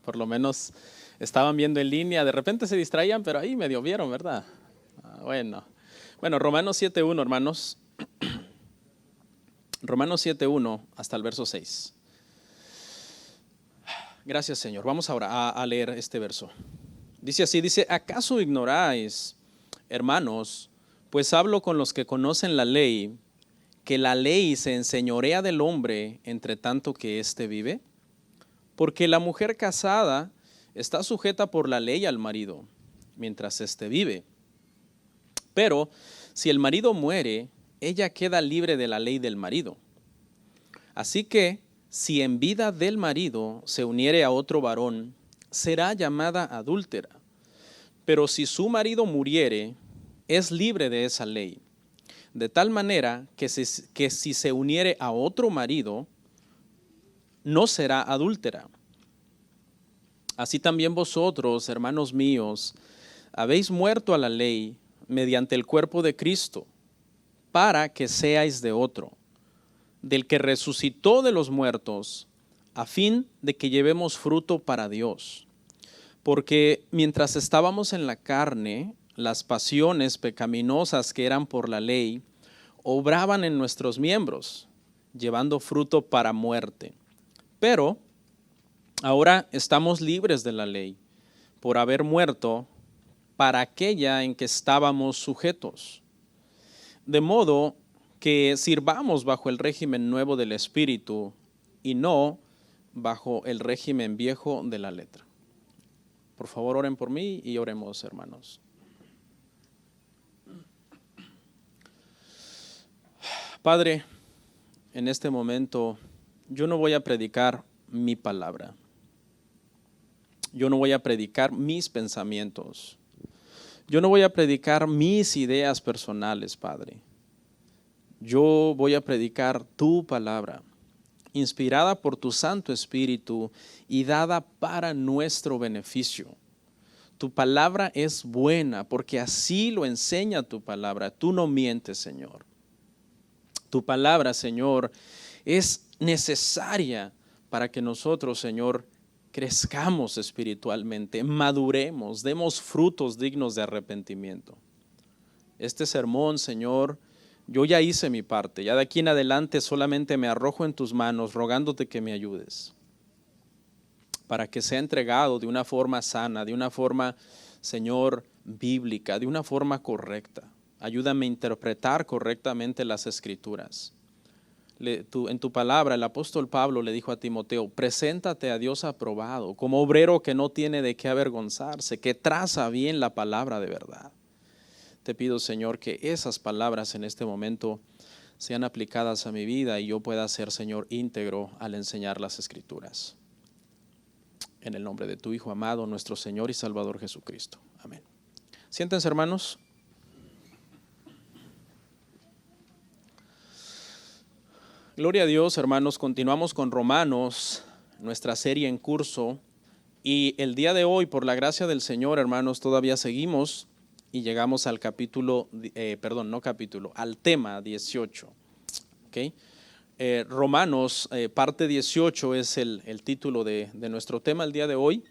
Por lo menos estaban viendo en línea, de repente se distraían, pero ahí medio vieron, ¿verdad? Bueno, Romanos 7.1, hermanos. Romanos 7.1 hasta el verso 6. Gracias, Señor. Vamos ahora a leer este verso. Dice así, ¿acaso ignoráis, hermanos, pues hablo con los que conocen la ley, que la ley se enseñorea del hombre entre tanto que éste vive? Porque la mujer casada está sujeta por la ley al marido, mientras éste vive. Pero si el marido muere, ella queda libre de la ley del marido. Así que, si en vida del marido se uniere a otro varón, será llamada adúltera. Pero si su marido muriere, es libre de esa ley. De tal manera que si se uniere a otro marido, no será adúltera. Así también vosotros, hermanos míos, habéis muerto a la ley mediante el cuerpo de Cristo, para que seáis de otro, del que resucitó de los muertos, a fin de que llevemos fruto para Dios. Porque mientras estábamos en la carne, las pasiones pecaminosas que eran por la ley, obraban en nuestros miembros, llevando fruto para muerte. Pero ahora estamos libres de la ley, por haber muerto para aquella en que estábamos sujetos. De modo que sirvamos bajo el régimen nuevo del Espíritu y no bajo el régimen viejo de la letra. Por favor, oren por mí y oremos, hermanos. Padre, en este momento yo no voy a predicar mi palabra. Yo no voy a predicar mis pensamientos. Yo no voy a predicar mis ideas personales, Padre. Yo voy a predicar tu palabra, inspirada por tu Santo Espíritu y dada para nuestro beneficio. Tu palabra es buena porque así lo enseña tu palabra. Tú no mientes, Señor. Tu palabra, Señor, es necesaria para que nosotros, Señor, crezcamos espiritualmente, maduremos, demos frutos dignos de arrepentimiento. Este sermón, Señor, yo ya hice mi parte. Ya de aquí en adelante solamente me arrojo en tus manos, rogándote que me ayudes, para que sea entregado de una forma sana, de una forma, Señor, bíblica, de una forma correcta. Ayúdame a interpretar correctamente las Escrituras. En tu palabra, el apóstol Pablo le dijo a Timoteo, preséntate a Dios aprobado, como obrero que no tiene de qué avergonzarse, que traza bien la palabra de verdad. Te pido, Señor, que esas palabras en este momento sean aplicadas a mi vida y yo pueda ser, Señor, íntegro al enseñar las Escrituras. En el nombre de tu Hijo amado, nuestro Señor y Salvador Jesucristo. Amén. Siéntense, hermanos. Gloria a Dios, hermanos. Continuamos con Romanos, nuestra serie en curso. Y el día de hoy, por la gracia del Señor, hermanos, todavía seguimos y llegamos al al tema 18. ¿Okay? Romanos, parte 18 es el título de nuestro tema el día de hoy.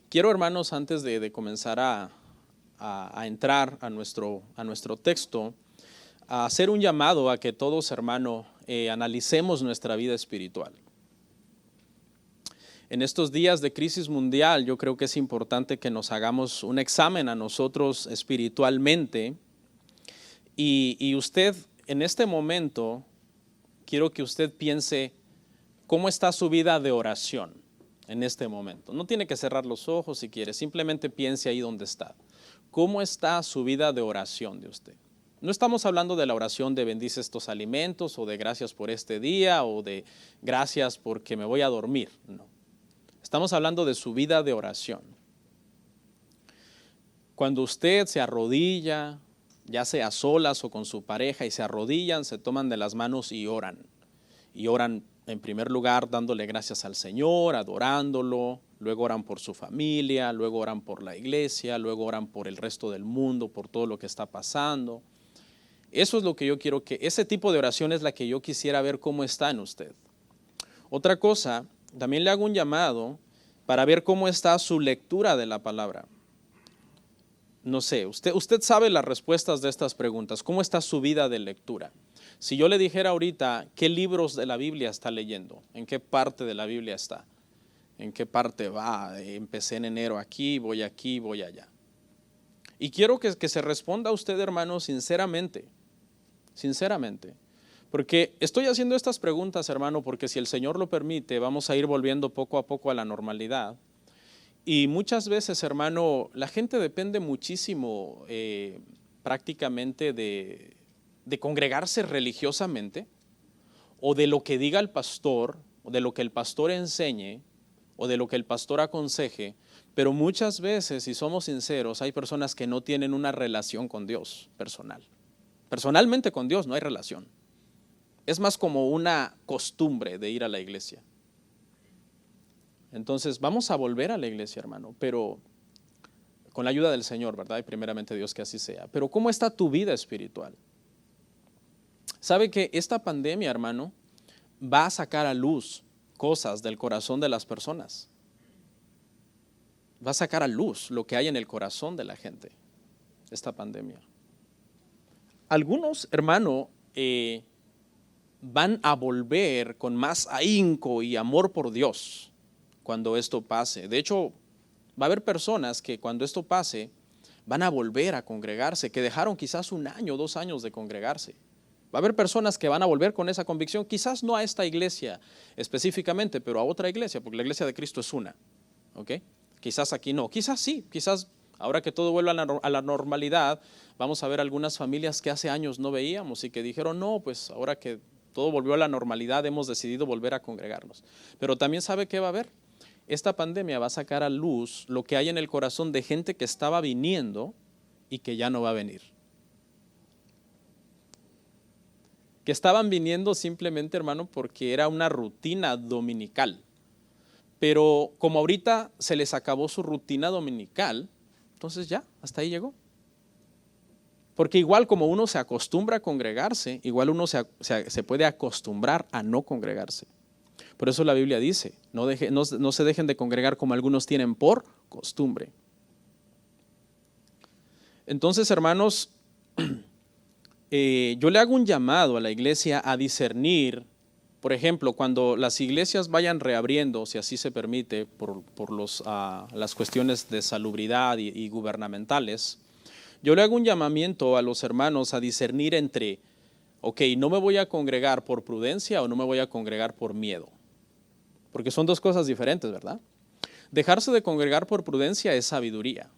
Quiero, hermanos, antes de comenzar a entrar a nuestro texto, a hacer un llamado a que todos, hermanos, analicemos nuestra vida espiritual. En estos días de crisis mundial, yo creo que es importante que nos hagamos un examen a nosotros espiritualmente. Y usted, en este momento, quiero que usted piense cómo está su vida de oración en este momento. No tiene que cerrar los ojos si quiere, simplemente piense ahí donde está. ¿Cómo está su vida de oración de usted? No estamos hablando de la oración de bendice estos alimentos o de gracias por este día o de gracias porque me voy a dormir. No. Estamos hablando de su vida de oración. Cuando usted se arrodilla, ya sea a solas o con su pareja, y se arrodillan, se toman de las manos y oran. Y oran en primer lugar dándole gracias al Señor, adorándolo, luego oran por su familia, luego oran por la iglesia, luego oran por el resto del mundo, por todo lo que está pasando. Eso es lo que yo quiero ese tipo de oración es la que yo quisiera ver cómo está en usted. Otra cosa también le hago un llamado para ver cómo está su lectura de la palabra. No sé, usted sabe las respuestas de estas preguntas. ¿Cómo está su vida de lectura? Si yo le dijera ahorita, ¿qué libros de la Biblia está leyendo? ¿En qué parte de la Biblia está? ¿En qué parte va? Empecé en enero aquí, voy allá. Y quiero que se responda a usted, hermano, sinceramente. Porque estoy haciendo estas preguntas, hermano, porque si el Señor lo permite, vamos a ir volviendo poco a poco a la normalidad. Y muchas veces, hermano, la gente depende muchísimo prácticamente de congregarse religiosamente, o de lo que diga el pastor, o de lo que el pastor enseñe, o de lo que el pastor aconseje. Pero muchas veces, si somos sinceros, hay personas que no tienen una relación con Dios personal. Personalmente con Dios no hay relación. Es más como una costumbre de ir a la iglesia. Entonces vamos a volver a la iglesia, hermano, pero con la ayuda del Señor, ¿verdad? Y primeramente Dios que así sea. Pero ¿cómo está tu vida espiritual? ¿Sabe que esta pandemia, hermano, va a sacar a luz cosas del corazón de las personas? Va a sacar a luz lo que hay en el corazón de la gente, esta pandemia. Algunos, hermano, van a volver con más ahínco y amor por Dios cuando esto pase. De hecho, va a haber personas que cuando esto pase van a volver a congregarse, que dejaron quizás 1 año, 2 años de congregarse. Va a haber personas que van a volver con esa convicción, quizás no a esta iglesia específicamente, pero a otra iglesia, porque la iglesia de Cristo es una. ¿Ok? Quizás aquí no, quizás sí, quizás ahora que todo vuelve a la normalidad, vamos a ver algunas familias que hace años no veíamos y que dijeron, no, pues ahora que todo volvió a la normalidad, hemos decidido volver a congregarnos. Pero también sabe qué va a haber. Esta pandemia va a sacar a luz lo que hay en el corazón de gente que estaba viniendo y que ya no va a venir. Que estaban viniendo simplemente, hermano, porque era una rutina dominical. Pero como ahorita se les acabó su rutina dominical, entonces ya, hasta ahí llegó. Porque igual como uno se acostumbra a congregarse, igual uno se puede acostumbrar a no congregarse. Por eso la Biblia dice, no se dejen de congregar como algunos tienen por costumbre. Entonces, hermanos, yo le hago un llamado a la iglesia a discernir. Por ejemplo, cuando las iglesias vayan reabriendo, si así se permite, por las cuestiones de salubridad y gubernamentales, yo le hago un llamamiento a los hermanos a discernir entre, ok, no me voy a congregar por prudencia o no me voy a congregar por miedo. Porque son dos cosas diferentes, ¿verdad? Dejarse de congregar por prudencia es sabiduría.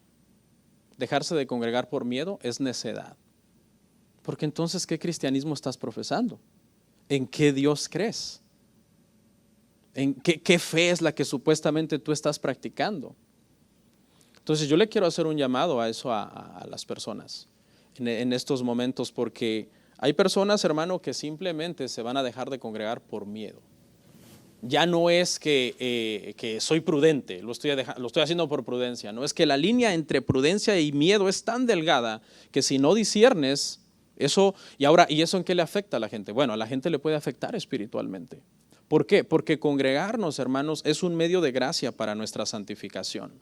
Dejarse de congregar por miedo es necedad. Porque entonces, ¿qué cristianismo estás profesando? ¿En qué Dios crees? ¿En qué fe es la que supuestamente tú estás practicando? Entonces yo le quiero hacer un llamado a eso a las personas en estos momentos, porque hay personas, hermano, que simplemente se van a dejar de congregar por miedo. Ya no es que soy prudente, lo estoy haciendo por prudencia. No es que la línea entre prudencia y miedo es tan delgada que si no disiernes eso, ¿y eso en qué le afecta a la gente? Bueno, a la gente le puede afectar espiritualmente. ¿Por qué? Porque congregarnos, hermanos, es un medio de gracia para nuestra santificación.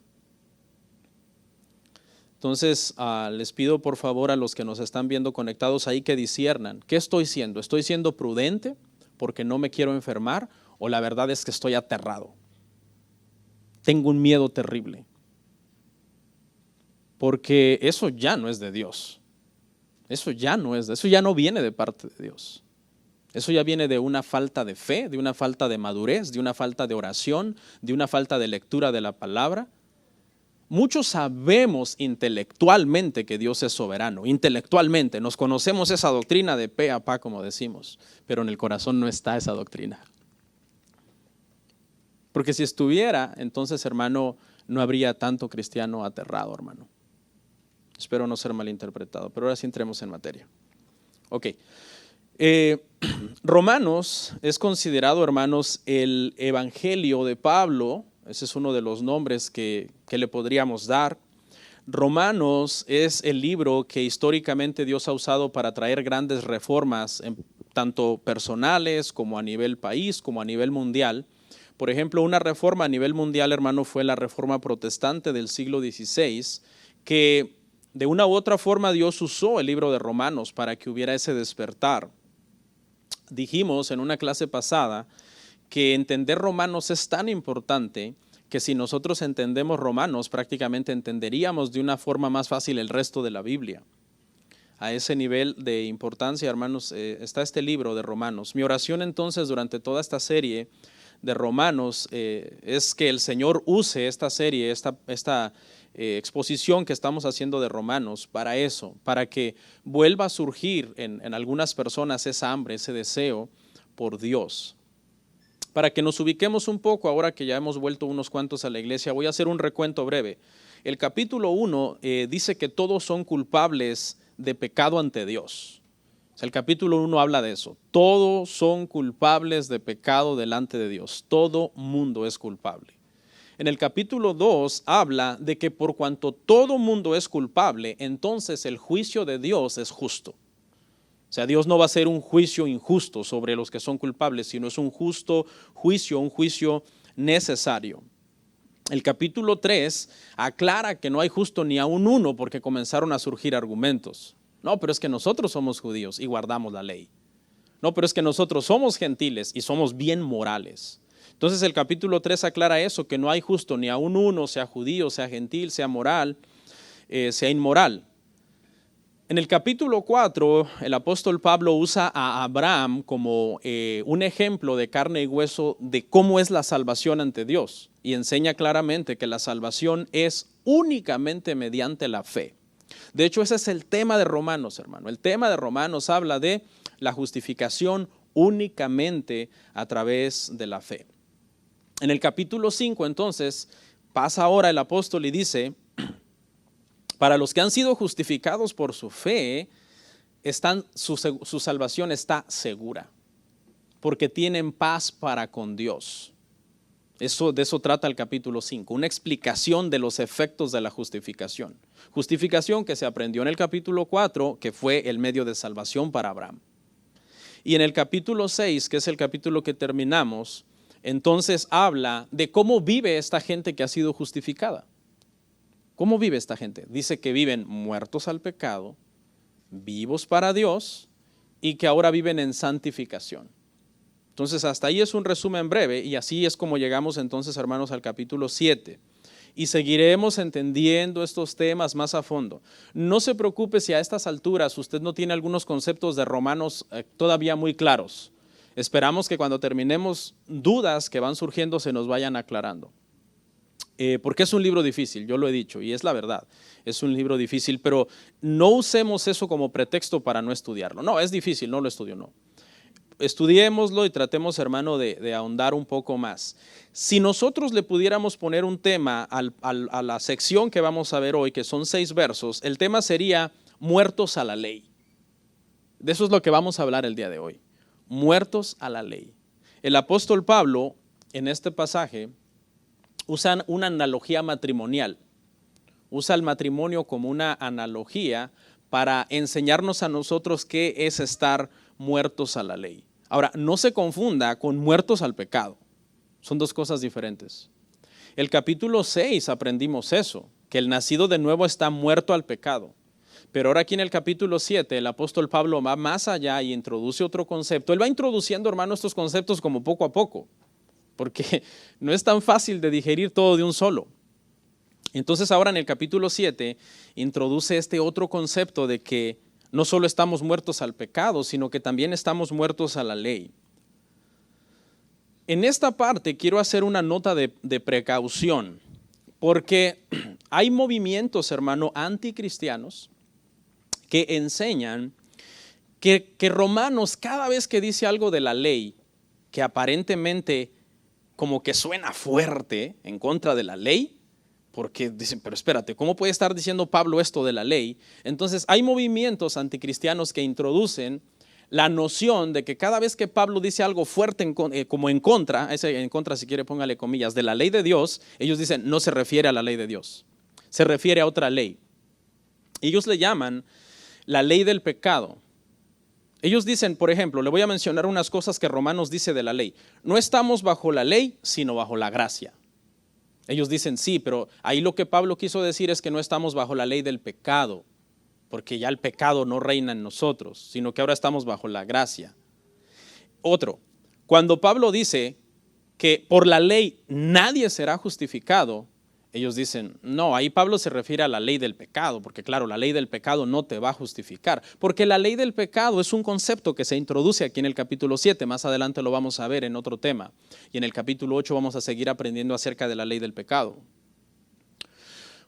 Entonces, les pido por favor a los que nos están viendo conectados ahí que disciernan. ¿Qué estoy siendo? ¿Estoy siendo prudente porque no me quiero enfermar? ¿O la verdad es que estoy aterrado? Tengo un miedo terrible. Porque eso ya no es de Dios. Eso ya no viene de parte de Dios. Eso ya viene de una falta de fe, de una falta de madurez, de una falta de oración, de una falta de lectura de la palabra. Muchos sabemos intelectualmente que Dios es soberano, intelectualmente nos conocemos esa doctrina de pe a pa, como decimos, pero en el corazón no está esa doctrina. Porque si estuviera, entonces, hermano, no habría tanto cristiano aterrado, hermano. Espero no ser malinterpretado, pero ahora sí entremos en materia. Ok. Romanos es considerado, hermanos, el evangelio de Pablo. Ese es uno de los nombres que le podríamos dar. Romanos es el libro que históricamente Dios ha usado para traer grandes reformas, tanto personales como a nivel país, como a nivel mundial, Por ejemplo, una reforma a nivel mundial, hermano, fue la reforma protestante del siglo XVI, que de una u otra forma Dios usó el libro de Romanos para que hubiera ese despertar. Dijimos en una clase pasada que entender Romanos es tan importante que si nosotros entendemos Romanos, prácticamente entenderíamos de una forma más fácil el resto de la Biblia. A ese nivel de importancia, hermanos, está este libro de Romanos. Mi oración entonces durante toda esta serie de Romanos es que el Señor use esta serie, esta exposición que estamos haciendo de Romanos para eso, para que vuelva a surgir en algunas personas esa hambre, ese deseo por Dios. Para que nos ubiquemos un poco, ahora que ya hemos vuelto unos cuantos a la iglesia, voy a hacer un recuento breve. El capítulo 1 dice que todos son culpables de pecado ante Dios. O sea, el capítulo 1 habla de eso. Todos son culpables de pecado delante de Dios. Todo mundo es culpable. En el capítulo 2 habla de que por cuanto todo mundo es culpable, entonces el juicio de Dios es justo. O sea, Dios no va a hacer un juicio injusto sobre los que son culpables, sino es un justo juicio, un juicio necesario. El capítulo 3 aclara que no hay justo ni aun uno porque comenzaron a surgir argumentos. No, pero es que nosotros somos judíos y guardamos la ley. No, pero es que nosotros somos gentiles y somos bien morales. Entonces el capítulo 3 aclara eso, que no hay justo ni aun uno, sea judío, sea gentil, sea moral, sea inmoral. En el capítulo 4, el apóstol Pablo usa a Abraham como un ejemplo de carne y hueso de cómo es la salvación ante Dios y enseña claramente que la salvación es únicamente mediante la fe. De hecho, ese es el tema de Romanos, hermano. El tema de Romanos habla de la justificación únicamente a través de la fe. En el capítulo 5, entonces, pasa ahora el apóstol y dice: para los que han sido justificados por su fe, su salvación está segura, porque tienen paz para con Dios. De eso trata el capítulo 5, una explicación de los efectos de la justificación. Justificación que se aprendió en el capítulo 4, que fue el medio de salvación para Abraham. Y en el capítulo 6, que es el capítulo que terminamos, entonces habla de cómo vive esta gente que ha sido justificada. ¿Cómo vive esta gente? Dice que viven muertos al pecado, vivos para Dios y que ahora viven en santificación. Entonces hasta ahí es un resumen breve y así es como llegamos entonces, hermanos, al capítulo 7. Y seguiremos entendiendo estos temas más a fondo. No se preocupe si a estas alturas usted no tiene algunos conceptos de Romanos todavía muy claros. Esperamos que cuando terminemos dudas que van surgiendo se nos vayan aclarando. Porque es un libro difícil, yo lo he dicho y es la verdad, es un libro difícil, pero no usemos eso como pretexto para no estudiarlo. No, es difícil, no lo estudio, no. Estudiémoslo y tratemos, hermano, de ahondar un poco más. Si nosotros le pudiéramos poner un tema a la sección que vamos a ver hoy, que son 6 versos, el tema sería muertos a la ley. De eso es lo que vamos a hablar el día de hoy, muertos a la ley. El apóstol Pablo, en este pasaje, usa una analogía matrimonial, usa el matrimonio como una analogía para enseñarnos a nosotros qué es estar muertos a la ley. Ahora, no se confunda con muertos al pecado, son dos cosas diferentes. El capítulo 6 aprendimos eso, que el nacido de nuevo está muerto al pecado. Pero ahora aquí en el capítulo 7 el apóstol Pablo va más allá y introduce otro concepto. Él va introduciendo, hermano, estos conceptos como poco a poco, porque no es tan fácil de digerir todo de un solo. Entonces ahora en el capítulo 7 introduce este otro concepto de que no solo estamos muertos al pecado, sino que también estamos muertos a la ley. En esta parte quiero hacer una nota de precaución, porque hay movimientos, hermano, anticristianos que enseñan que Romanos cada vez que dice algo de la ley, que aparentemente como que suena fuerte en contra de la ley, porque dicen, pero espérate, ¿cómo puede estar diciendo Pablo esto de la ley? Entonces hay movimientos anticristianos que introducen la noción de que cada vez que Pablo dice algo fuerte como en contra, ese en contra si quiere póngale comillas, de la ley de Dios, ellos dicen no se refiere a la ley de Dios, se refiere a otra ley. Ellos le llaman la ley del pecado. Ellos dicen, por ejemplo, le voy a mencionar unas cosas que Romanos dice de la ley. No estamos bajo la ley, sino bajo la gracia. Ellos dicen sí, pero ahí lo que Pablo quiso decir es que no estamos bajo la ley del pecado, porque ya el pecado no reina en nosotros, sino que ahora estamos bajo la gracia. Otro, cuando Pablo dice que por la ley nadie será justificado, ellos dicen, no, ahí Pablo se refiere a la ley del pecado, porque claro, la ley del pecado no te va a justificar, porque la ley del pecado es un concepto que se introduce aquí en el capítulo 7, más adelante lo vamos a ver en otro tema, y en el capítulo 8 vamos a seguir aprendiendo acerca de la ley del pecado.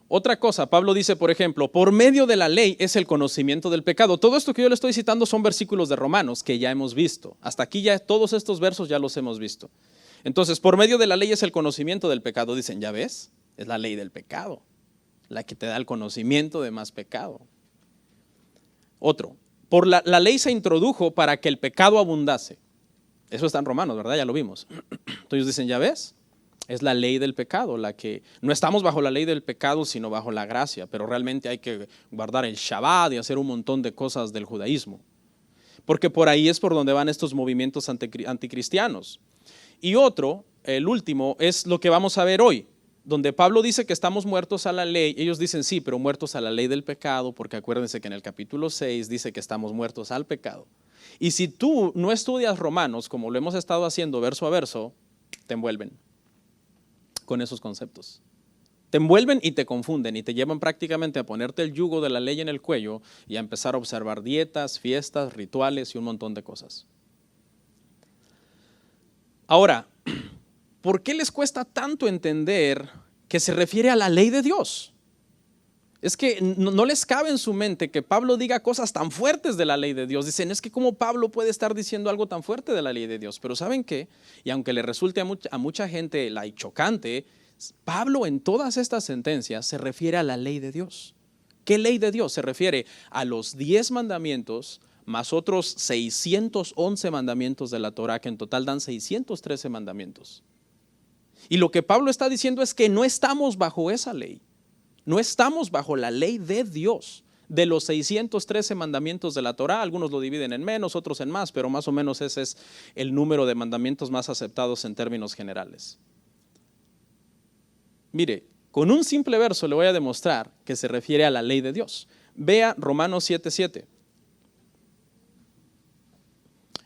Otra cosa, Pablo dice, por ejemplo, por medio de la ley es el conocimiento del pecado. Todo esto que yo le estoy citando son versículos de Romanos que ya hemos visto. Hasta aquí ya todos estos versos ya los hemos visto. Entonces, por medio de la ley es el conocimiento del pecado. Dicen, ¿ya ves? Es la ley del pecado, la que te da el conocimiento de más pecado. Otro, por la ley se introdujo para que el pecado abundase. Eso está en Romanos, ¿verdad? Ya lo vimos. Entonces dicen, ¿ya ves? Es la ley del pecado, la que no estamos bajo la ley del pecado, sino bajo la gracia, pero realmente hay que guardar el Shabbat y hacer un montón de cosas del judaísmo, porque por ahí es por donde van estos movimientos anticristianos. Y otro, el último, es lo que vamos a ver hoy, donde Pablo dice que estamos muertos a la ley. Ellos dicen sí, pero muertos a la ley del pecado, porque acuérdense que en el capítulo 6 dice que estamos muertos al pecado. Y si tú no estudias Romanos, como lo hemos estado haciendo verso a verso, te envuelven con esos conceptos. Te envuelven y te confunden y te llevan prácticamente a ponerte el yugo de la ley en el cuello y a empezar a observar dietas, fiestas, rituales y un montón de cosas. Ahora, ¿por qué les cuesta tanto entender que se refiere a la ley de Dios? Es que no les cabe en su mente que Pablo diga cosas tan fuertes de la ley de Dios. Dicen, es que ¿cómo Pablo puede estar diciendo algo tan fuerte de la ley de Dios? Pero ¿saben qué? Y aunque le resulte a mucha gente chocante, Pablo en todas estas sentencias se refiere a la ley de Dios. ¿Qué ley de Dios? Se refiere a los 10 mandamientos más otros 611 mandamientos de la Torah, que en total dan 613 mandamientos. Y lo que Pablo está diciendo es que no estamos bajo esa ley. No estamos bajo la ley de Dios. De los 613 mandamientos de la Torah, algunos lo dividen en menos, otros en más, pero más o menos ese es el número de mandamientos más aceptados en términos generales. Mire, con un simple verso le voy a demostrar que se refiere a la ley de Dios. Vea Romanos 7:7.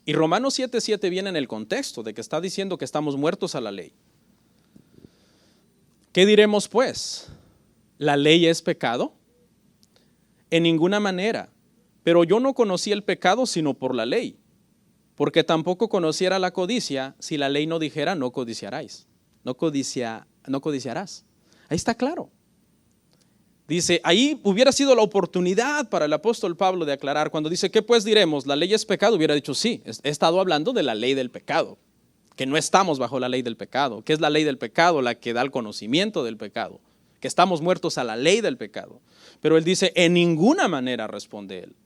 Y Romanos 7:7 viene en el contexto de que está diciendo que estamos muertos a la ley. ¿Qué diremos pues? ¿La ley es pecado? En ninguna manera. Pero yo no conocí el pecado sino por la ley, porque tampoco conociera la codicia si la ley no dijera no codiciarás. No codiciarás. Ahí está claro. Dice, ahí hubiera sido la oportunidad para el apóstol Pablo de aclarar. Cuando dice, ¿qué pues diremos? ¿La ley es pecado? Hubiera dicho, sí, he estado hablando de la ley del pecado, que no estamos bajo la ley del pecado. ¿Qué es la ley del pecado? La que da el conocimiento del pecado, que estamos muertos a la ley del pecado. Pero él dice, en ninguna manera, responde él.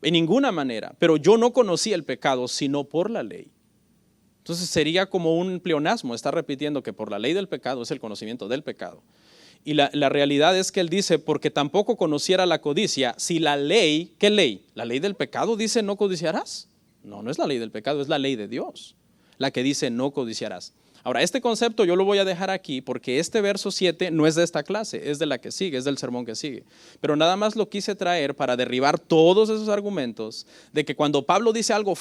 En ninguna manera, pero yo no conocí el pecado sino por la ley. Entonces sería como un pleonasmo, está repitiendo que por la ley del pecado es el conocimiento del pecado. Y la realidad es que él dice, porque tampoco conociera la codicia, si la ley, ¿qué ley? ¿La ley del pecado dice no codiciarás? No, no es la ley del pecado, es la ley de Dios, la que dice no codiciarás. Ahora, este concepto yo lo voy a dejar aquí porque este verso 7 no es de esta clase, es de la que sigue, es del sermón que sigue. Pero nada más lo quise traer para derribar todos esos argumentos de que cuando Pablo dice algo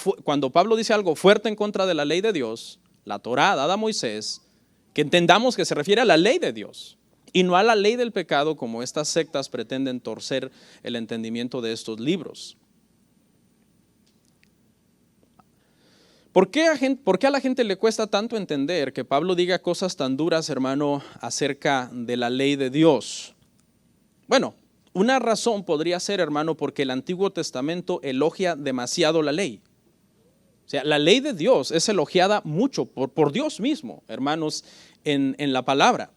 fuerte en contra de la ley de Dios, la Torá dada a Moisés, que entendamos que se refiere a la ley de Dios y no a la ley del pecado como estas sectas pretenden torcer el entendimiento de estos libros. ¿Por qué a la gente le cuesta tanto entender que Pablo diga cosas tan duras, hermano, acerca de la ley de Dios? Bueno, una razón podría ser, hermano, porque el Antiguo Testamento elogia demasiado la ley. O sea, la ley de Dios es elogiada mucho por Dios mismo, hermanos, en la palabra.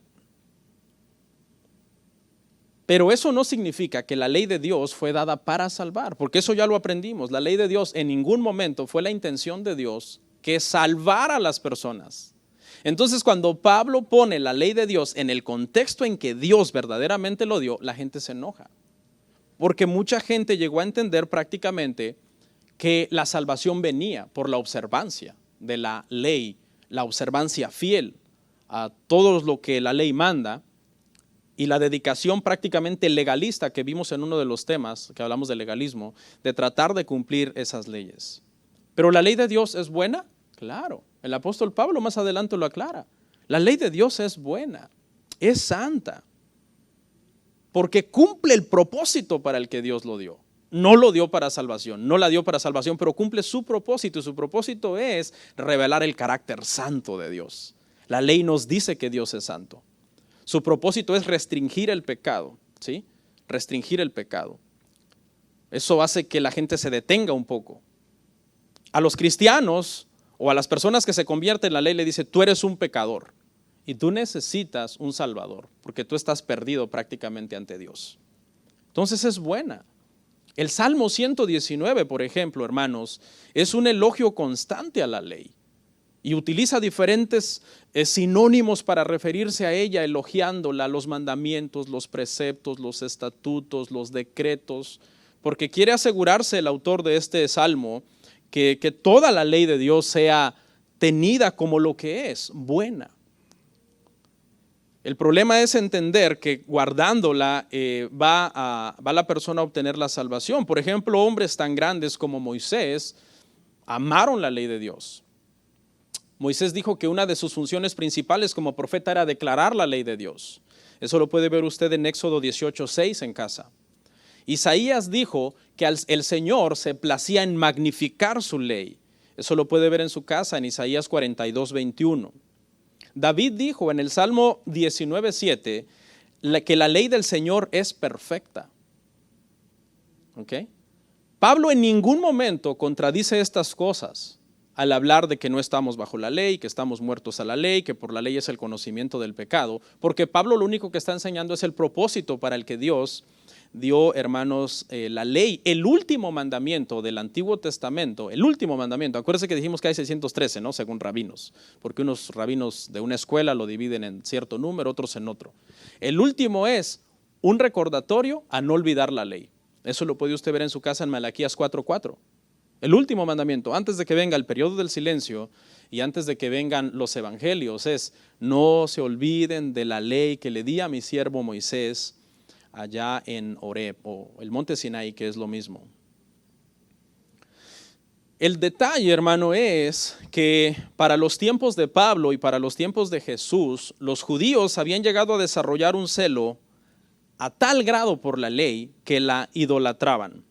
Pero eso no significa que la ley de Dios fue dada para salvar, porque eso ya lo aprendimos. La ley de Dios en ningún momento fue la intención de Dios que salvara a las personas. Entonces, cuando Pablo pone la ley de Dios en el contexto en que Dios verdaderamente lo dio, la gente se enoja. porque mucha gente llegó a entender prácticamente que la salvación venía por la observancia de la ley, la observancia fiel a todo lo que la ley manda y la dedicación prácticamente legalista que vimos en uno de los temas que hablamos de legalismo, de tratar de cumplir esas leyes. ¿Pero la ley de Dios es buena? Claro, el apóstol Pablo más adelante lo aclara. La ley de Dios es buena, es santa, porque cumple el propósito para el que Dios lo dio. No lo dio para salvación, no la dio para salvación, pero cumple su propósito, y su propósito es revelar el carácter santo de Dios. La ley nos dice que Dios es santo. Su propósito es restringir el pecado, ¿sí? Restringir el pecado. Eso hace que la gente se detenga un poco. A los cristianos o a las personas que se convierten, la ley le dice: tú eres un pecador y tú necesitas un salvador, porque tú estás perdido prácticamente ante Dios. Entonces es buena. El Salmo 119, por ejemplo, hermanos, es un elogio constante a la ley y utiliza diferentes sinónimos para referirse a ella, elogiándola, los mandamientos, los preceptos, los estatutos, los decretos, porque quiere asegurarse el autor de este salmo que toda la ley de Dios sea tenida como lo que es, buena. El problema es entender que guardándola va la persona a obtener la salvación. Por ejemplo, hombres tan grandes como Moisés amaron la ley de Dios. Moisés dijo que una de sus funciones principales como profeta era declarar la ley de Dios. Eso lo puede ver usted en Éxodo 18:6 en casa. Isaías dijo que el Señor se placía en magnificar su ley. Eso lo puede ver en su casa en Isaías 42:21. David dijo en el Salmo 19:7 que la ley del Señor es perfecta. ¿Ok? Pablo en ningún momento contradice estas cosas al hablar de que no estamos bajo la ley, que estamos muertos a la ley, que por la ley es el conocimiento del pecado, porque Pablo lo único que está enseñando es el propósito para el que Dios dio, hermanos, la ley, el último mandamiento del Antiguo Testamento, el último mandamiento. Acuérdense que dijimos que hay 613, ¿no? Según rabinos, porque unos rabinos de una escuela lo dividen en cierto número, otros en otro. El último es un recordatorio a no olvidar la ley. Eso lo puede usted ver en su casa en Malaquías 4:4. El último mandamiento, antes de que venga el periodo del silencio y antes de que vengan los evangelios, es: no se olviden de la ley que le di a mi siervo Moisés allá en Horeb, o el monte Sinaí, que es lo mismo. El detalle, hermano, es que para los tiempos de Pablo y para los tiempos de Jesús, los judíos habían llegado a desarrollar un celo a tal grado por la ley que la idolatraban.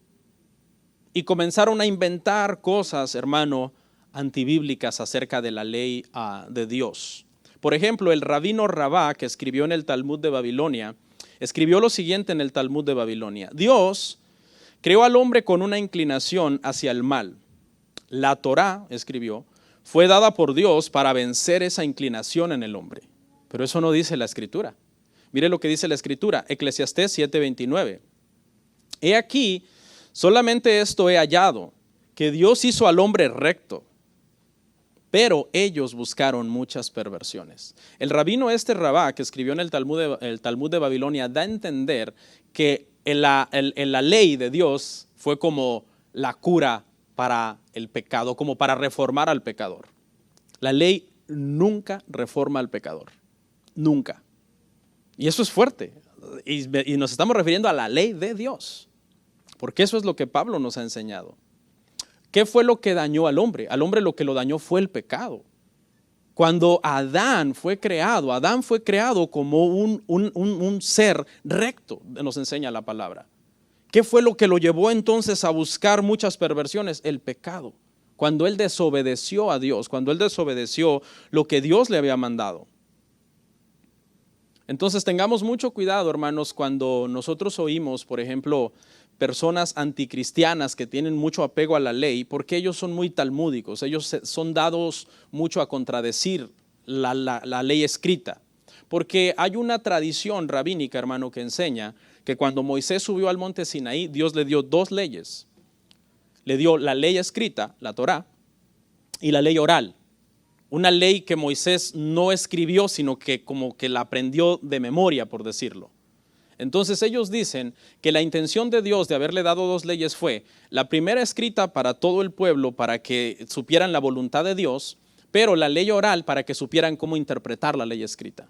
Y comenzaron a inventar cosas, hermano, antibíblicas acerca de la ley de Dios. Por ejemplo, el rabino Rabá, que escribió en el Talmud de Babilonia, escribió lo siguiente en el Talmud de Babilonia: Dios creó al hombre con una inclinación hacia el mal. La Torá, escribió, fue dada por Dios para vencer esa inclinación en el hombre. Pero eso no dice la Escritura. Mire lo que dice la Escritura, Eclesiastés 7:29. He aquí, solamente esto he hallado, que Dios hizo al hombre recto, pero ellos buscaron muchas perversiones. El rabino Rabá, que escribió en el Talmud de Babilonia, da a entender que en la ley de Dios fue como la cura para el pecado, como para reformar al pecador. La ley nunca reforma al pecador, nunca. Y eso es fuerte. Y nos estamos refiriendo a la ley de Dios, porque eso es lo que Pablo nos ha enseñado. ¿Qué fue lo que dañó al hombre? Al hombre lo que lo dañó fue el pecado. Cuando Adán fue creado como un ser recto, nos enseña la palabra. ¿Qué fue lo que lo llevó entonces a buscar muchas perversiones? El pecado. Cuando él desobedeció a Dios, cuando él desobedeció lo que Dios le había mandado. Entonces tengamos mucho cuidado, hermanos, cuando nosotros oímos, por ejemplo, personas anticristianas que tienen mucho apego a la ley, porque ellos son muy talmúdicos, ellos son dados mucho a contradecir la ley escrita. Porque hay una tradición rabínica, hermano, que enseña que cuando Moisés subió al monte Sinaí, Dios le dio dos leyes. Le dio la ley escrita, la Torá, y la ley oral. Una ley que Moisés no escribió, sino que como que la aprendió de memoria, por decirlo. Entonces ellos dicen que la intención de Dios de haberle dado 2 leyes fue la primera escrita para todo el pueblo para que supieran la voluntad de Dios, pero la ley oral para que supieran cómo interpretar la ley escrita.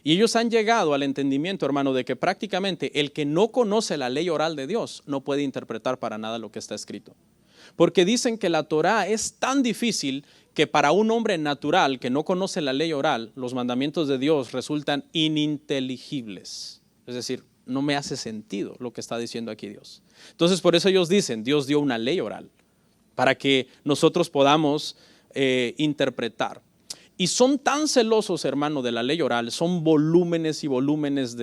Y ellos han llegado al entendimiento, hermano, de que prácticamente el que no conoce la ley oral de Dios no puede interpretar para nada lo que está escrito. Porque dicen que la Torá es tan difícil que para un hombre natural que no conoce la ley oral, los mandamientos de Dios resultan ininteligibles. Es decir, no me hace sentido lo que está diciendo aquí Dios. Entonces por eso ellos dicen, Dios dio una ley oral para que nosotros podamos interpretar. Y son tan celosos, hermano, de la ley oral, son volúmenes y volúmenes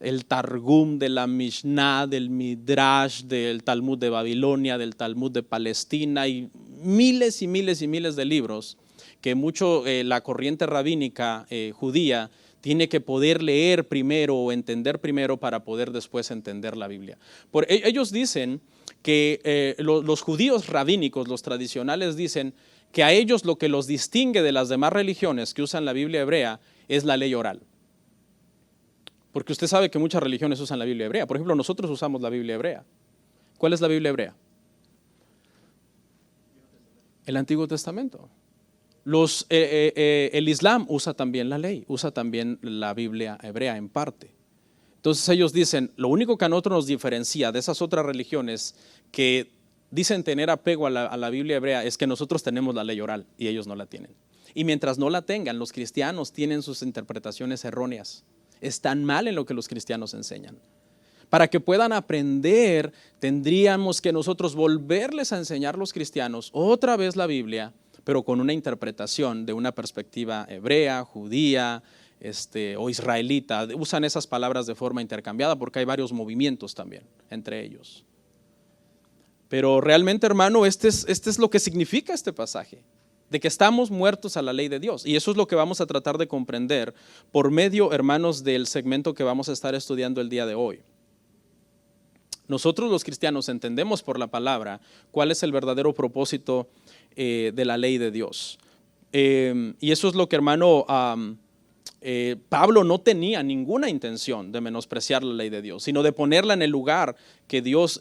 el Targum, de la Mishnah, del Midrash, del Talmud de Babilonia, del Talmud de Palestina, y miles y miles y miles de libros que la corriente rabínica judía tiene que poder leer primero o entender primero para poder después entender la Biblia. Ellos dicen que los judíos rabínicos, los tradicionales, dicen que a ellos lo que los distingue de las demás religiones que usan la Biblia hebrea es la ley oral. Porque usted sabe que muchas religiones usan la Biblia hebrea. Por ejemplo, nosotros usamos la Biblia hebrea. ¿Cuál es la Biblia hebrea? El Antiguo Testamento. El Islam usa también la ley, usa también la Biblia hebrea en parte. Entonces ellos dicen, lo único que a nosotros nos diferencia de esas otras religiones que dicen tener apego a la Biblia hebrea es que nosotros tenemos la ley oral y ellos no la tienen. Y mientras no la tengan, los cristianos tienen sus interpretaciones erróneas. Están mal en lo que los cristianos enseñan. Para que puedan aprender, tendríamos que nosotros volverles a enseñar a los cristianos otra vez la Biblia, pero con una interpretación de una perspectiva hebrea, judía, o israelita. Usan esas palabras de forma intercambiada porque hay varios movimientos también entre ellos. Pero realmente, hermano, este es lo que significa este pasaje, de que estamos muertos a la ley de Dios. Y eso es lo que vamos a tratar de comprender por medio, hermanos, del segmento que vamos a estar estudiando el día de hoy. Nosotros los cristianos entendemos por la palabra cuál es el verdadero propósito de la ley de Dios. Y eso es lo que, hermano, Pablo no tenía ninguna intención de menospreciar la ley de Dios, sino de ponerla en el lugar que Dios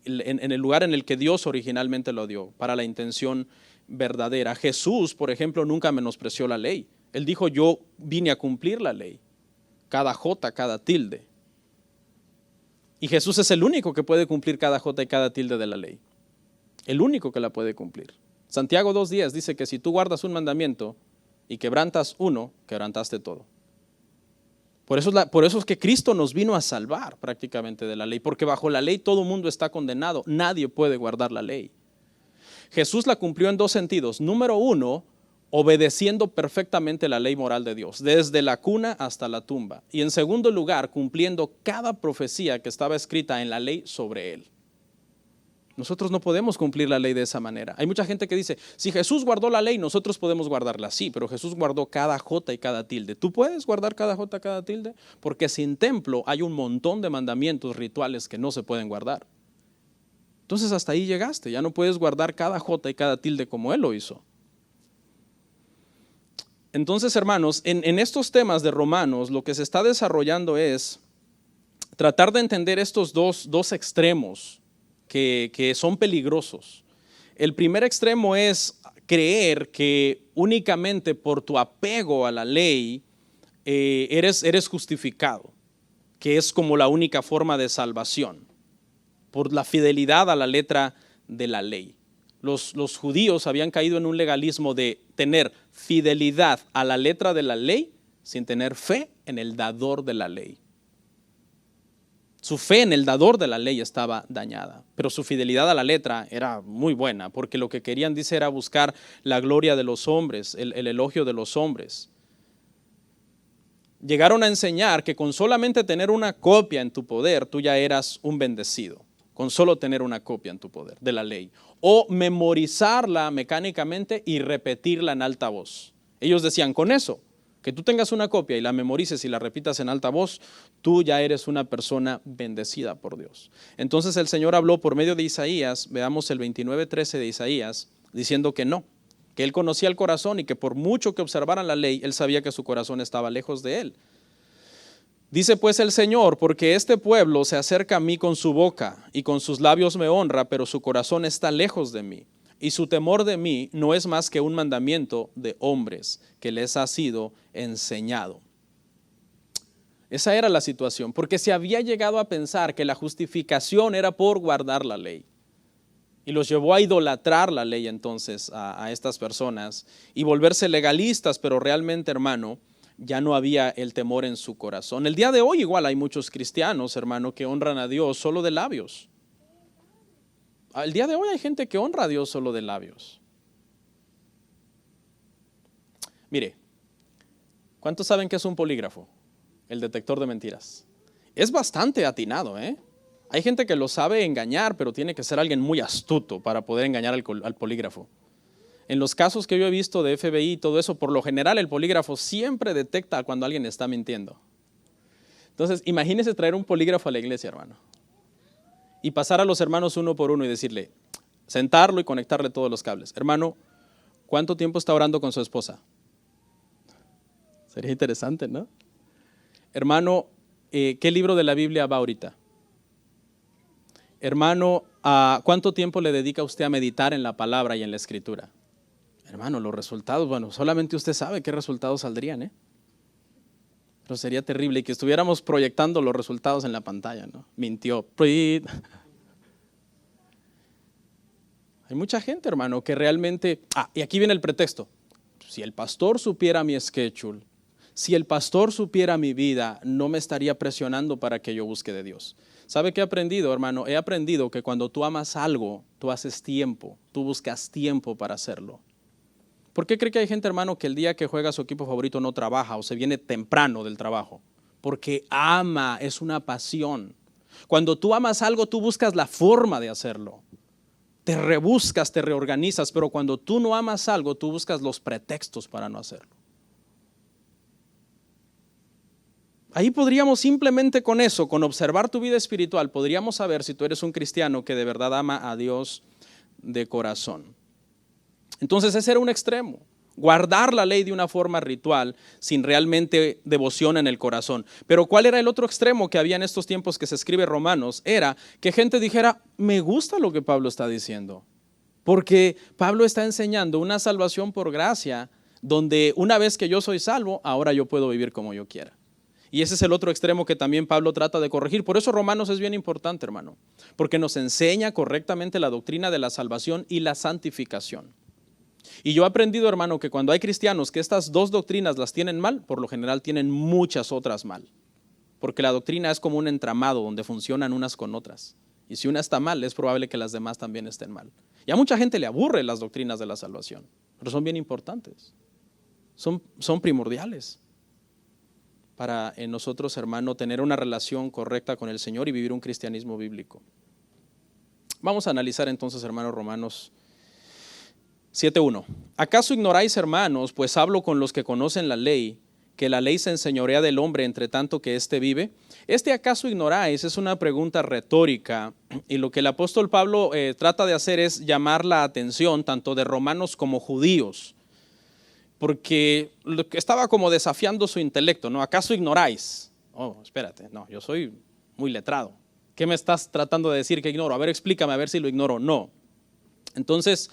en el lugar en el que Dios originalmente lo dio, para la intención verdadera. Jesús, por ejemplo, nunca menospreció la ley. Él dijo, yo vine a cumplir la ley, cada jota, cada tilde. Y Jesús es el único que puede cumplir cada jota y cada tilde de la ley. El único que la puede cumplir. Santiago 2:10 dice que si tú guardas un mandamiento y quebrantas uno, quebrantaste todo. Por eso es que Cristo nos vino a salvar prácticamente de la ley, porque bajo la ley todo mundo está condenado, nadie puede guardar la ley. Jesús la cumplió en 2 sentidos. Número 1, obedeciendo perfectamente la ley moral de Dios, desde la cuna hasta la tumba. Y en segundo lugar, cumpliendo cada profecía que estaba escrita en la ley sobre él. Nosotros no podemos cumplir la ley de esa manera. Hay mucha gente que dice, si Jesús guardó la ley, nosotros podemos guardarla. Sí, pero Jesús guardó cada jota y cada tilde. ¿Tú puedes guardar cada jota y cada tilde? Porque sin templo hay un montón de mandamientos rituales que no se pueden guardar. Entonces hasta ahí llegaste, ya no puedes guardar cada jota y cada tilde como Él lo hizo. Entonces, hermanos, en estos temas de Romanos, lo que se está desarrollando es tratar de entender estos dos extremos que son peligrosos. El primer extremo es creer que únicamente por tu apego a la ley eres justificado, que es como la única forma de salvación, por la fidelidad a la letra de la ley. Los judíos habían caído en un legalismo de tener fidelidad a la letra de la ley sin tener fe en el dador de la ley. Su fe en el dador de la ley estaba dañada, pero su fidelidad a la letra era muy buena, porque lo que querían, dice, era buscar la gloria de los hombres, el elogio de los hombres. Llegaron a enseñar que con solamente tener una copia en tu poder, tú ya eras un bendecido, con solo tener una copia en tu poder de la ley, o memorizarla mecánicamente y repetirla en alta voz. Ellos decían, con eso, que tú tengas una copia y la memorices y la repitas en alta voz, tú ya eres una persona bendecida por Dios. Entonces el Señor habló por medio de Isaías, veamos el 29:13 de Isaías, diciendo que no, que Él conocía el corazón y que por mucho que observaran la ley, Él sabía que su corazón estaba lejos de Él. Dice pues el Señor, porque este pueblo se acerca a mí con su boca y con sus labios me honra, pero su corazón está lejos de mí. Y su temor de mí no es más que un mandamiento de hombres que les ha sido enseñado. Esa era la situación, porque se había llegado a pensar que la justificación era por guardar la ley. Y los llevó a idolatrar la ley entonces a estas personas y volverse legalistas, pero realmente, hermano, ya no había el temor en su corazón. El día de hoy igual hay muchos cristianos, hermano, que honran a Dios solo de labios. El día de hoy hay gente que honra a Dios solo de labios. Mire, ¿cuántos saben que es un polígrafo? El detector de mentiras. Es bastante atinado, ¿eh? Hay gente que lo sabe engañar, pero tiene que ser alguien muy astuto para poder engañar al polígrafo. En los casos que yo he visto de FBI y todo eso, por lo general el polígrafo siempre detecta cuando alguien está mintiendo. Entonces, imagínese traer un polígrafo a la iglesia, hermano, y pasar a los hermanos uno por uno y decirle, sentarlo y conectarle todos los cables. Hermano, ¿cuánto tiempo está orando con su esposa? Sería interesante, ¿no? Hermano, ¿qué libro de la Biblia va ahorita? Hermano, ¿cuánto tiempo le dedica usted a meditar en la palabra y en la escritura? Hermano, los resultados, bueno, solamente usted sabe qué resultados saldrían, ¿eh? Pero sería terrible que estuviéramos proyectando los resultados en la pantalla, ¿no? Mintió. Hay mucha gente, hermano, que realmente... y aquí viene el pretexto. Si el pastor supiera mi schedule, si el pastor supiera mi vida, no me estaría presionando para que yo busque de Dios. ¿Sabe qué he aprendido, hermano? He aprendido que cuando tú amas algo, tú haces tiempo, tú buscas tiempo para hacerlo. ¿Por qué cree que hay gente, hermano, que el día que juega su equipo favorito no trabaja o se viene temprano del trabajo? Porque ama, es una pasión. Cuando tú amas algo, tú buscas la forma de hacerlo. Te rebuscas, te reorganizas, pero cuando tú no amas algo, tú buscas los pretextos para no hacerlo. Ahí podríamos simplemente con eso, con observar tu vida espiritual, podríamos saber si tú eres un cristiano que de verdad ama a Dios de corazón. Entonces ese era un extremo, guardar la ley de una forma ritual sin realmente devoción en el corazón. Pero ¿cuál era el otro extremo que había en estos tiempos que se escribe Romanos? Era que gente dijera, me gusta lo que Pablo está diciendo, porque Pablo está enseñando una salvación por gracia, donde una vez que yo soy salvo, ahora yo puedo vivir como yo quiera. Y ese es el otro extremo que también Pablo trata de corregir. Por eso Romanos es bien importante, hermano, porque nos enseña correctamente la doctrina de la salvación y la santificación. Y yo he aprendido, hermano, que cuando hay cristianos que estas dos doctrinas las tienen mal, por lo general tienen muchas otras mal. Porque la doctrina es como un entramado donde funcionan unas con otras. Y si una está mal, es probable que las demás también estén mal. Y a mucha gente le aburre las doctrinas de la salvación, pero son bien importantes. Son primordiales para en nosotros, hermano, tener una relación correcta con el Señor y vivir un cristianismo bíblico. Vamos a analizar entonces, hermanos, Romanos 7:1. ¿Acaso ignoráis, hermanos, pues hablo con los que conocen la ley, que la ley se enseñorea del hombre entre tanto que éste vive? ¿Acaso ignoráis? Es una pregunta retórica, y lo que el apóstol Pablo trata de hacer es llamar la atención tanto de romanos como judíos, porque estaba como desafiando su intelecto, ¿no? ¿Acaso ignoráis? Oh, espérate, no, yo soy muy letrado. ¿Qué me estás tratando de decir que ignoro? A ver, explícame, a ver si lo ignoro. No. Entonces,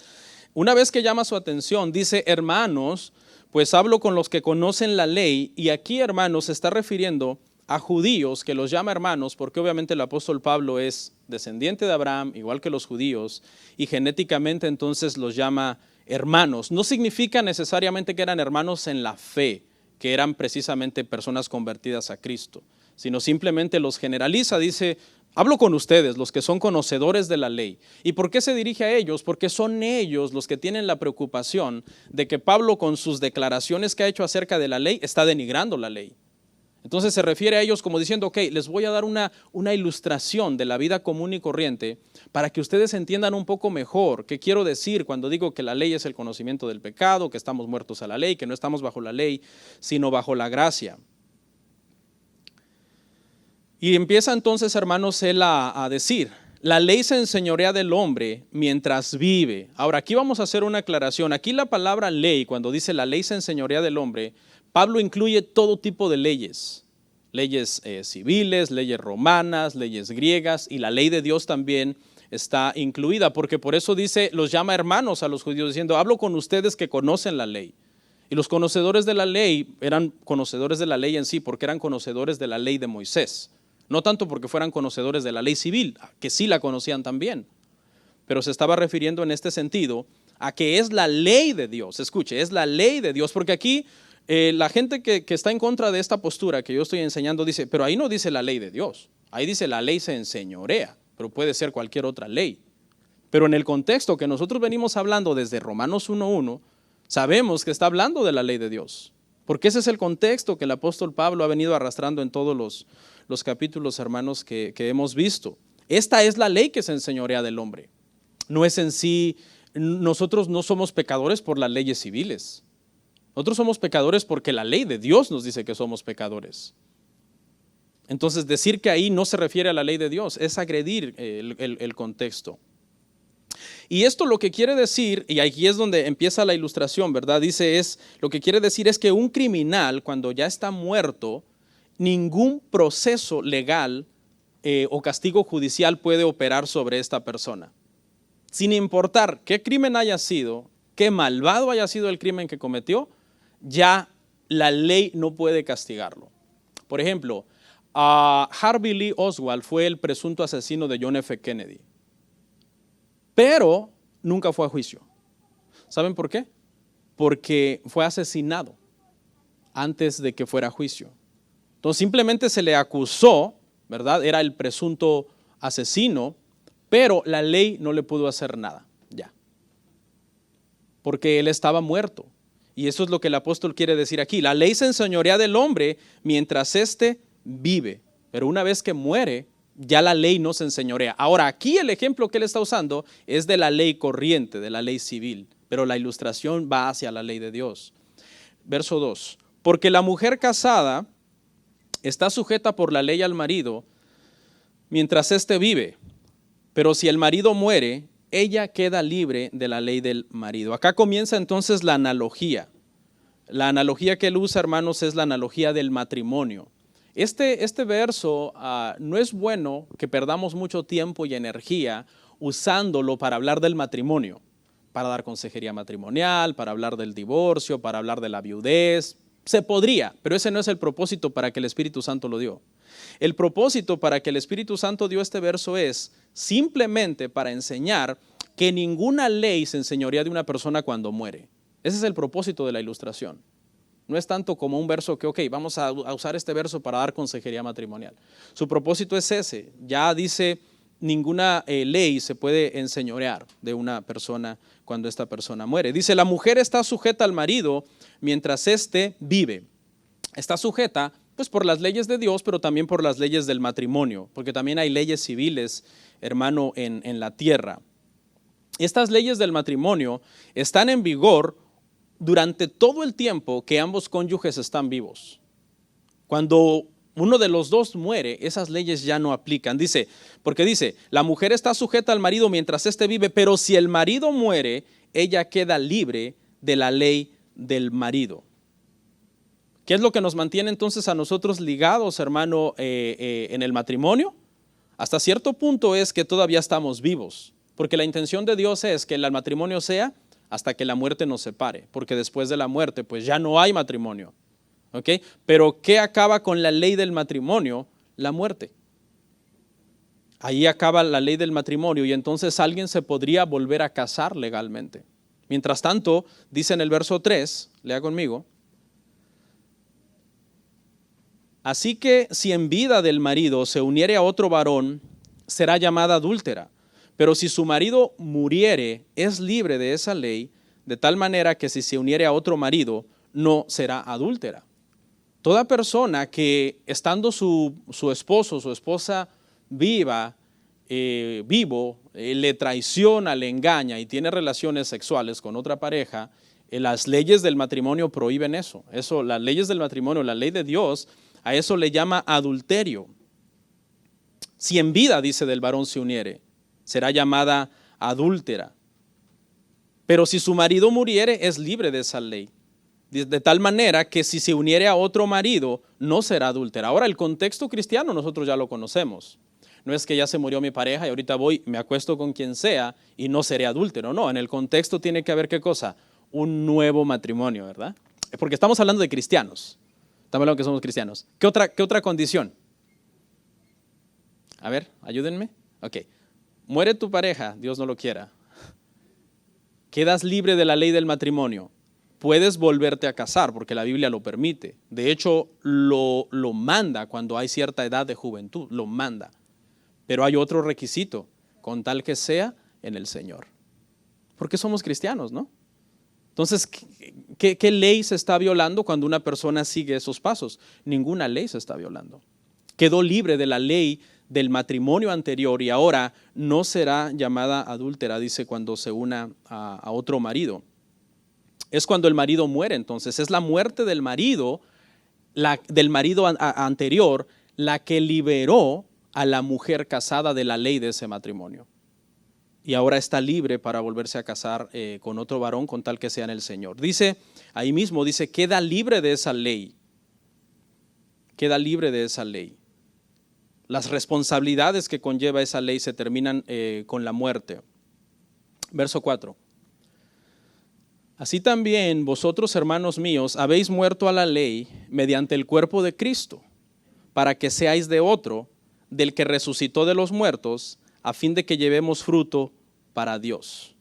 una vez que llama su atención, dice, hermanos, pues hablo con los que conocen la ley, y aquí, hermanos, se está refiriendo a judíos, que los llama hermanos, porque obviamente el apóstol Pablo es descendiente de Abraham, igual que los judíos, y genéticamente entonces los llama hermanos. No significa necesariamente que eran hermanos en la fe, que eran precisamente personas convertidas a Cristo, sino simplemente los generaliza, dice, hablo con ustedes, los que son conocedores de la ley. ¿Y por qué se dirige a ellos? Porque son ellos los que tienen la preocupación de que Pablo, con sus declaraciones que ha hecho acerca de la ley, está denigrando la ley. Entonces se refiere a ellos como diciendo, ok, les voy a dar una ilustración de la vida común y corriente para que ustedes entiendan un poco mejor qué quiero decir cuando digo que la ley es el conocimiento del pecado, que estamos muertos a la ley, que no estamos bajo la ley, sino bajo la gracia. Y empieza entonces, hermanos, él a decir, la ley se enseñorea del hombre mientras vive. Ahora, aquí vamos a hacer una aclaración. Aquí la palabra ley, cuando dice la ley se enseñorea del hombre, Pablo incluye todo tipo de leyes. Leyes civiles, leyes romanas, leyes griegas, y la ley de Dios también está incluida, porque por eso dice, los llama hermanos a los judíos, diciendo, hablo con ustedes que conocen la ley. Y los conocedores de la ley eran conocedores de la ley en sí, porque eran conocedores de la ley de Moisés. No tanto porque fueran conocedores de la ley civil, que sí la conocían también. Pero se estaba refiriendo en este sentido a que es la ley de Dios. Escuche, es la ley de Dios, porque aquí la gente que está en contra de esta postura que yo estoy enseñando dice, pero ahí no dice la ley de Dios, ahí dice la ley se enseñorea, pero puede ser cualquier otra ley. Pero en el contexto que nosotros venimos hablando desde Romanos 1:1, sabemos que está hablando de la ley de Dios, porque ese es el contexto que el apóstol Pablo ha venido arrastrando en todos los capítulos, hermanos, que hemos visto. Esta es la ley que se enseñorea del hombre. No es en sí, nosotros no somos pecadores por las leyes civiles. Nosotros somos pecadores porque la ley de Dios nos dice que somos pecadores. Entonces, decir que ahí no se refiere a la ley de Dios es agredir el contexto. Y esto lo que quiere decir, y aquí es donde empieza la ilustración, ¿verdad? Dice, lo que quiere decir es que un criminal, cuando ya está muerto, ningún proceso legal o castigo judicial puede operar sobre esta persona. Sin importar qué crimen haya sido, qué malvado haya sido el crimen que cometió, ya la ley no puede castigarlo. Por ejemplo, Harvey Lee Oswald fue el presunto asesino de John F. Kennedy, pero nunca fue a juicio. ¿Saben por qué? Porque fue asesinado antes de que fuera a juicio. Entonces simplemente se le acusó, ¿verdad? Era el presunto asesino, pero la ley no le pudo hacer nada, ya. Porque él estaba muerto. Y eso es lo que el apóstol quiere decir aquí. La ley se enseñorea del hombre mientras éste vive, pero una vez que muere, ya la ley no se enseñorea. Ahora, aquí el ejemplo que él está usando es de la ley corriente, de la ley civil, pero la ilustración va hacia la ley de Dios. Verso 2. Porque la mujer casada está sujeta por la ley al marido mientras éste vive, pero si el marido muere, ella queda libre de la ley del marido. Acá comienza entonces la analogía. La analogía que él usa, hermanos, es la analogía del matrimonio. Este verso no es bueno que perdamos mucho tiempo y energía usándolo para hablar del matrimonio, para dar consejería matrimonial, para hablar del divorcio, para hablar de la viudez. Se podría, pero ese no es el propósito para que el Espíritu Santo lo dio. El propósito para que el Espíritu Santo dio este verso es simplemente para enseñar que ninguna ley se enseñorea de una persona cuando muere. Ese es el propósito de la ilustración. No es tanto como un verso que, vamos a usar este verso para dar consejería matrimonial. Su propósito es ese. Ya dice, ninguna ley se puede enseñorear de una persona cuando esta persona muere. Dice, la mujer está sujeta al marido mientras éste vive. Está sujeta pues por las leyes de Dios, pero también por las leyes del matrimonio, porque también hay leyes civiles, hermano, en la tierra. Estas leyes del matrimonio están en vigor durante todo el tiempo que ambos cónyuges están vivos. Cuando uno de los dos muere, esas leyes ya no aplican. Porque dice, la mujer está sujeta al marido mientras éste vive, pero si el marido muere, ella queda libre de la ley del marido. ¿Qué es lo que nos mantiene entonces a nosotros ligados, hermano, en el matrimonio? Hasta cierto punto es que todavía estamos vivos, porque la intención de Dios es que el matrimonio sea hasta que la muerte nos separe, porque después de la muerte pues ya no hay matrimonio. ¿Okay? Pero ¿qué acaba con la ley del matrimonio? La muerte. Ahí acaba la ley del matrimonio y entonces alguien se podría volver a casar legalmente. Mientras tanto, dice en el verso 3, lea conmigo, así que si en vida del marido se uniere a otro varón, será llamada adúltera. Pero si su marido muriere, es libre de esa ley, de tal manera que si se uniere a otro marido, no será adúltera. Toda persona que estando su esposo, su esposa vivo, le traiciona, le engaña y tiene relaciones sexuales con otra pareja, las leyes del matrimonio prohíben eso. Las leyes del matrimonio, la ley de Dios, a eso le llama adulterio. Si en vida, dice, del varón se uniere, será llamada adúltera. Pero si su marido muriere, es libre de esa ley, De tal manera que si se uniere a otro marido, no será adúltera. Ahora, el contexto cristiano nosotros ya lo conocemos. No es que ya se murió mi pareja y ahorita voy, me acuesto con quien sea y no seré adúltero. No, en el contexto tiene que haber, ¿qué cosa? Un nuevo matrimonio, ¿verdad? Porque estamos hablando de cristianos. Estamos hablando que somos cristianos. ¿Qué otra condición? A ver, ayúdenme. Ok. Muere tu pareja, Dios no lo quiera. Quedas libre de la ley del matrimonio. Puedes volverte a casar porque la Biblia lo permite. De hecho, lo manda cuando hay cierta edad de juventud, lo manda. Pero hay otro requisito, con tal que sea en el Señor. Porque somos cristianos, ¿no? Entonces, ¿qué ley se está violando cuando una persona sigue esos pasos? Ninguna ley se está violando. Quedó libre de la ley del matrimonio anterior y ahora no será llamada adúltera, dice, cuando se una a otro marido. Es cuando el marido muere, entonces. Es la muerte del marido anterior la que liberó a la mujer casada de la ley de ese matrimonio. Y ahora está libre para volverse a casar con otro varón con tal que sea en el Señor. Dice, ahí mismo dice, queda libre de esa ley. Queda libre de esa ley. Las responsabilidades que conlleva esa ley se terminan con la muerte. Verso 4. Así también vosotros, hermanos míos, habéis muerto a la ley mediante el cuerpo de Cristo, para que seáis de otro, del que resucitó de los muertos, a fin de que llevemos fruto para Dios.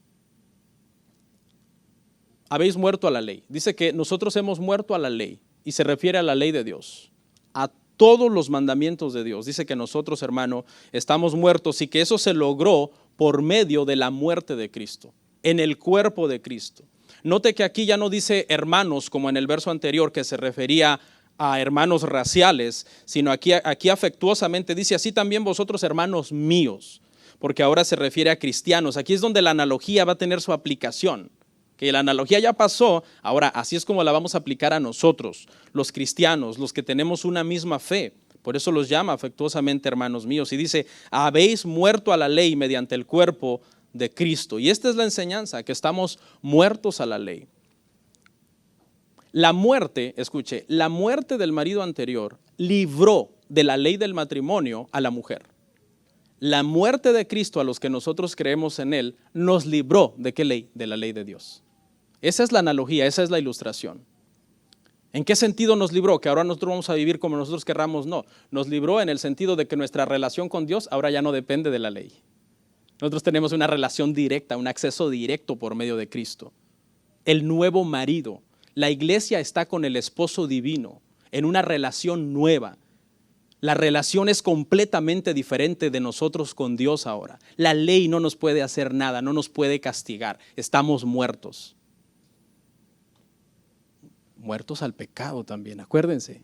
Habéis muerto a la ley. Dice que nosotros hemos muerto a la ley, y se refiere a la ley de Dios, a todos los mandamientos de Dios. Dice que nosotros, hermano, estamos muertos y que eso se logró por medio de la muerte de Cristo, en el cuerpo de Cristo. Note que aquí ya no dice hermanos como en el verso anterior que se refería a hermanos raciales, sino aquí afectuosamente dice así también vosotros hermanos míos, porque ahora se refiere a cristianos. Aquí es donde la analogía va a tener su aplicación, que la analogía ya pasó, ahora así es como la vamos a aplicar a nosotros, los cristianos, los que tenemos una misma fe. Por eso los llama afectuosamente hermanos míos y dice, habéis muerto a la ley mediante el cuerpo de Cristo. Y esta es la enseñanza, que estamos muertos a la ley. La muerte, escuche, la muerte del marido anterior libró de la ley del matrimonio a la mujer. La muerte de Cristo a los que nosotros creemos en Él nos libró ¿de qué ley? De la ley de Dios. Esa es la analogía, esa es la ilustración. ¿En qué sentido nos libró? Que ahora nosotros vamos a vivir como nosotros querramos. No, nos libró en el sentido de que nuestra relación con Dios ahora ya no depende de la ley. Nosotros tenemos una relación directa, un acceso directo por medio de Cristo. El nuevo marido. La iglesia está con el esposo divino en una relación nueva. La relación es completamente diferente de nosotros con Dios ahora. La ley no nos puede hacer nada, no nos puede castigar. Estamos muertos. Muertos al pecado también, acuérdense.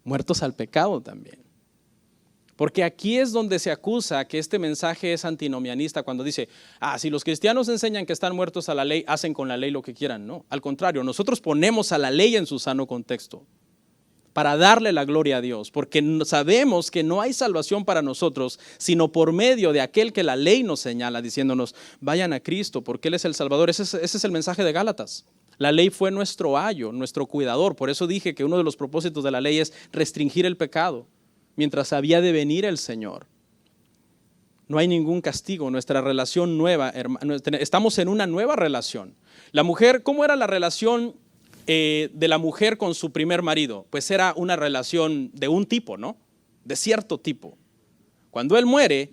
Muertos al pecado también. Porque aquí es donde se acusa que este mensaje es antinomianista cuando dice, si los cristianos enseñan que están muertos a la ley, hacen con la ley lo que quieran. No, al contrario, nosotros ponemos a la ley en su sano contexto para darle la gloria a Dios, porque sabemos que no hay salvación para nosotros, sino por medio de aquel que la ley nos señala, diciéndonos, vayan a Cristo, porque Él es el Salvador. Ese es el mensaje de Gálatas. La ley fue nuestro ayo, nuestro cuidador. Por eso dije que uno de los propósitos de la ley es restringir el pecado, mientras había de venir el Señor. No hay ningún castigo, nuestra relación nueva, estamos en una nueva relación. La mujer, ¿cómo era la relación de la mujer con su primer marido? Pues era una relación de un tipo, ¿no? De cierto tipo. Cuando él muere,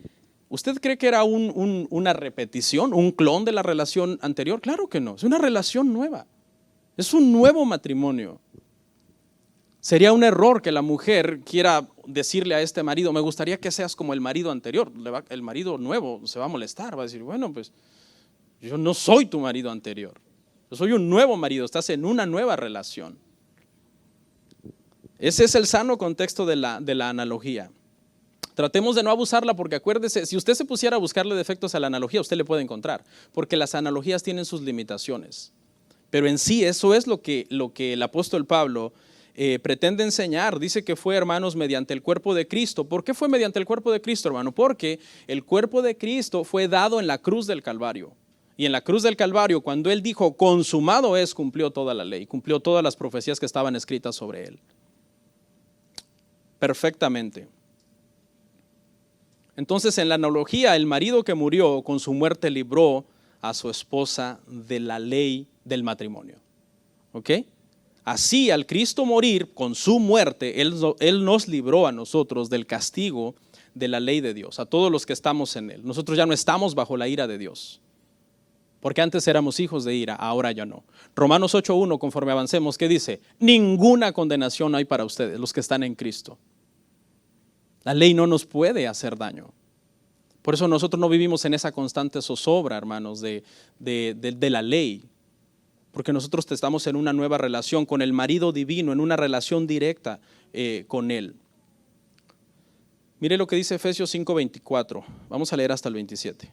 ¿usted cree que era una repetición, un clon de la relación anterior? Claro que no, es una relación nueva, es un nuevo matrimonio. Sería un error que la mujer quiera decirle a este marido, me gustaría que seas como el marido anterior. El marido nuevo se va a molestar, va a decir, bueno, pues yo no soy tu marido anterior. Yo soy un nuevo marido, estás en una nueva relación. Ese es el sano contexto de la analogía. Tratemos de no abusarla porque acuérdese, si usted se pusiera a buscarle defectos a la analogía, usted le puede encontrar, porque las analogías tienen sus limitaciones. Pero en sí eso es lo que el apóstol Pablo pretende enseñar. Dice que fue, hermanos, mediante el cuerpo de Cristo. ¿Por qué fue mediante el cuerpo de Cristo, hermano? Porque el cuerpo de Cristo fue dado en la cruz del Calvario. Y en la cruz del Calvario, cuando Él dijo, consumado es, cumplió toda la ley, cumplió todas las profecías que estaban escritas sobre Él. Perfectamente. Entonces, en la analogía, el marido que murió con su muerte libró a su esposa de la ley del matrimonio. ¿Ok? Así, al Cristo morir con su muerte, Él nos libró a nosotros del castigo de la ley de Dios, a todos los que estamos en Él. Nosotros ya no estamos bajo la ira de Dios, porque antes éramos hijos de ira, ahora ya no. Romanos 8:1, conforme avancemos, ¿qué dice? Ninguna condenación hay para ustedes, los que están en Cristo. La ley no nos puede hacer daño. Por eso nosotros no vivimos en esa constante zozobra, hermanos, de la ley. Porque nosotros estamos en una nueva relación con el marido divino, en una relación directa con Él. Mire lo que dice Efesios 5:24. Vamos a leer hasta el 27.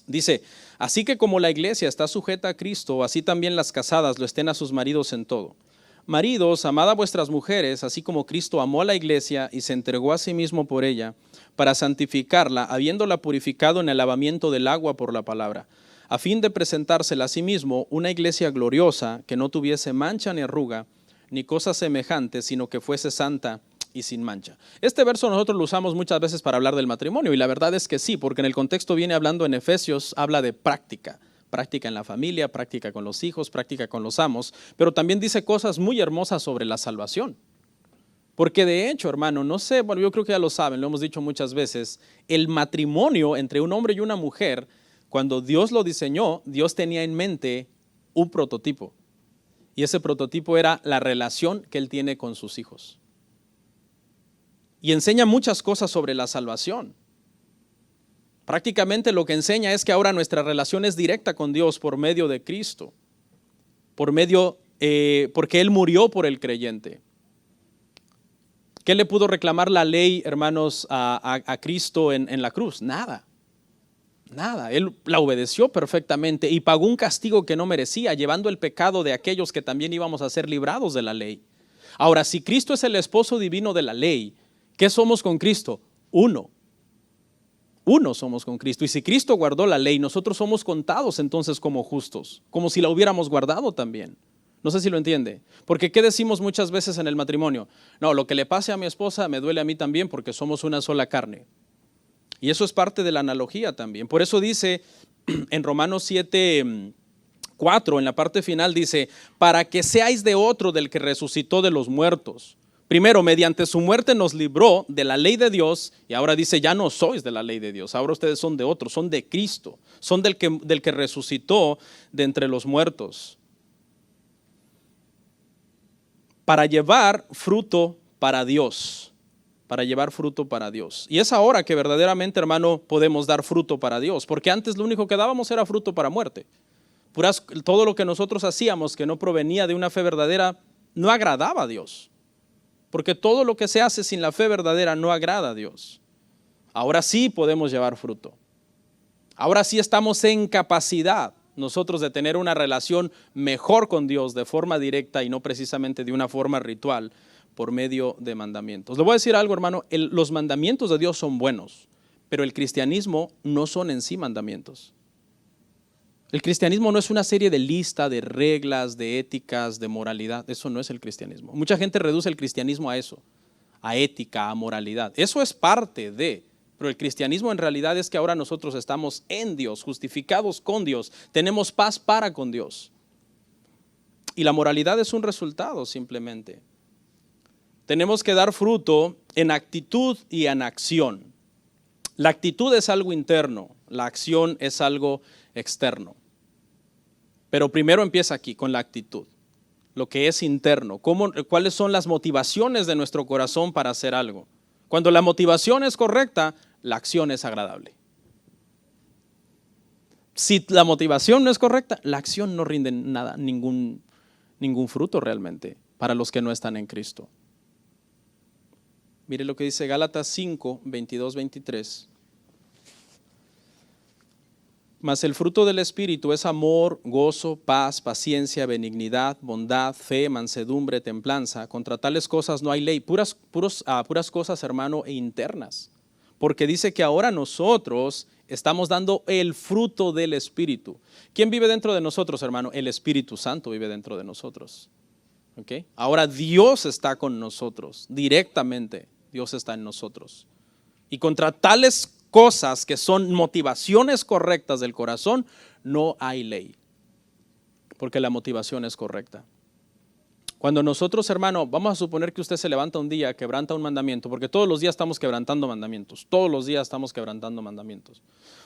Dice, así que como la iglesia está sujeta a Cristo, así también las casadas lo estén a sus maridos en todo. Maridos, amad a vuestras mujeres, así como Cristo amó a la iglesia y se entregó a sí mismo por ella, para santificarla, habiéndola purificado en el lavamiento del agua por la palabra, a fin de presentársela a sí mismo una iglesia gloriosa, que no tuviese mancha ni arruga, ni cosa semejante, sino que fuese santa y sin mancha. Este verso nosotros lo usamos muchas veces para hablar del matrimonio, y la verdad es que sí, porque en el contexto viene hablando en Efesios, habla de práctica. Práctica en la familia, práctica con los hijos, práctica con los amos, pero también dice cosas muy hermosas sobre la salvación. Porque de hecho, hermano, no sé, bueno, yo creo que ya lo saben, lo hemos dicho muchas veces, el matrimonio entre un hombre y una mujer, cuando Dios lo diseñó, Dios tenía en mente un prototipo. Y ese prototipo era la relación que Él tiene con sus hijos. Y enseña muchas cosas sobre la salvación. Prácticamente lo que enseña es que ahora nuestra relación es directa con Dios por medio de Cristo, porque Él murió por el creyente. ¿Qué le pudo reclamar la ley, hermanos, a Cristo en la cruz? Nada. Él la obedeció perfectamente y pagó un castigo que no merecía, llevando el pecado de aquellos que también íbamos a ser librados de la ley. Ahora, si Cristo es el esposo divino de la ley, ¿qué somos con Cristo? Uno somos con Cristo. Y si Cristo guardó la ley, nosotros somos contados entonces como justos, como si la hubiéramos guardado también. No sé si lo entiende. Porque ¿qué decimos muchas veces en el matrimonio? No, lo que le pase a mi esposa me duele a mí también porque somos una sola carne. Y eso es parte de la analogía también. Por eso dice en Romanos 7:4, en la parte final dice, para que seáis de otro del que resucitó de los muertos. Primero, mediante su muerte nos libró de la ley de Dios, y ahora dice, ya no sois de la ley de Dios, ahora ustedes son de otro, son de Cristo, son del que resucitó de entre los muertos, para llevar fruto para Dios, Y es ahora que verdaderamente, hermano, podemos dar fruto para Dios, porque antes lo único que dábamos era fruto para muerte. Todo lo que nosotros hacíamos que no provenía de una fe verdadera no agradaba a Dios. Porque todo lo que se hace sin la fe verdadera no agrada a Dios. Ahora sí podemos llevar fruto. Ahora sí estamos en capacidad nosotros de tener una relación mejor con Dios de forma directa y no precisamente de una forma ritual por medio de mandamientos. Le voy a decir algo, hermano, los mandamientos de Dios son buenos, pero el cristianismo no son en sí mandamientos. El cristianismo no es una serie de lista de reglas, de éticas, de moralidad. Eso no es el cristianismo. Mucha gente reduce el cristianismo a eso, a ética, a moralidad. Eso es parte de, pero el cristianismo en realidad es que ahora nosotros estamos en Dios, justificados con Dios, tenemos paz para con Dios. Y la moralidad es un resultado simplemente. Tenemos que dar fruto en actitud y en acción. La actitud es algo interno, la acción es algo externo. Pero primero empieza aquí con la actitud, lo que es interno, cuáles son las motivaciones de nuestro corazón para hacer algo. Cuando la motivación es correcta, la acción es agradable. Si la motivación no es correcta, la acción no rinde nada, ningún fruto realmente para los que no están en Cristo. Mire lo que dice Gálatas 5, 22, 23. Mas el fruto del Espíritu es amor, gozo, paz, paciencia, benignidad, bondad, fe, mansedumbre, templanza. Contra tales cosas no hay ley. Puras cosas, hermano, e internas. Porque dice que ahora nosotros Estamos dando el fruto del Espíritu. ¿Quién vive dentro de nosotros, hermano? El Espíritu Santo vive dentro de nosotros. ¿Okay? Ahora Dios está con nosotros, directamente Dios está en nosotros. Y contra tales cosas que son motivaciones correctas del corazón, no hay ley, porque la motivación es correcta. Cuando nosotros, hermano, vamos a suponer que usted se levanta un día, quebranta un mandamiento, porque todos los días estamos quebrantando mandamientos, todos los días estamos quebrantando mandamientos.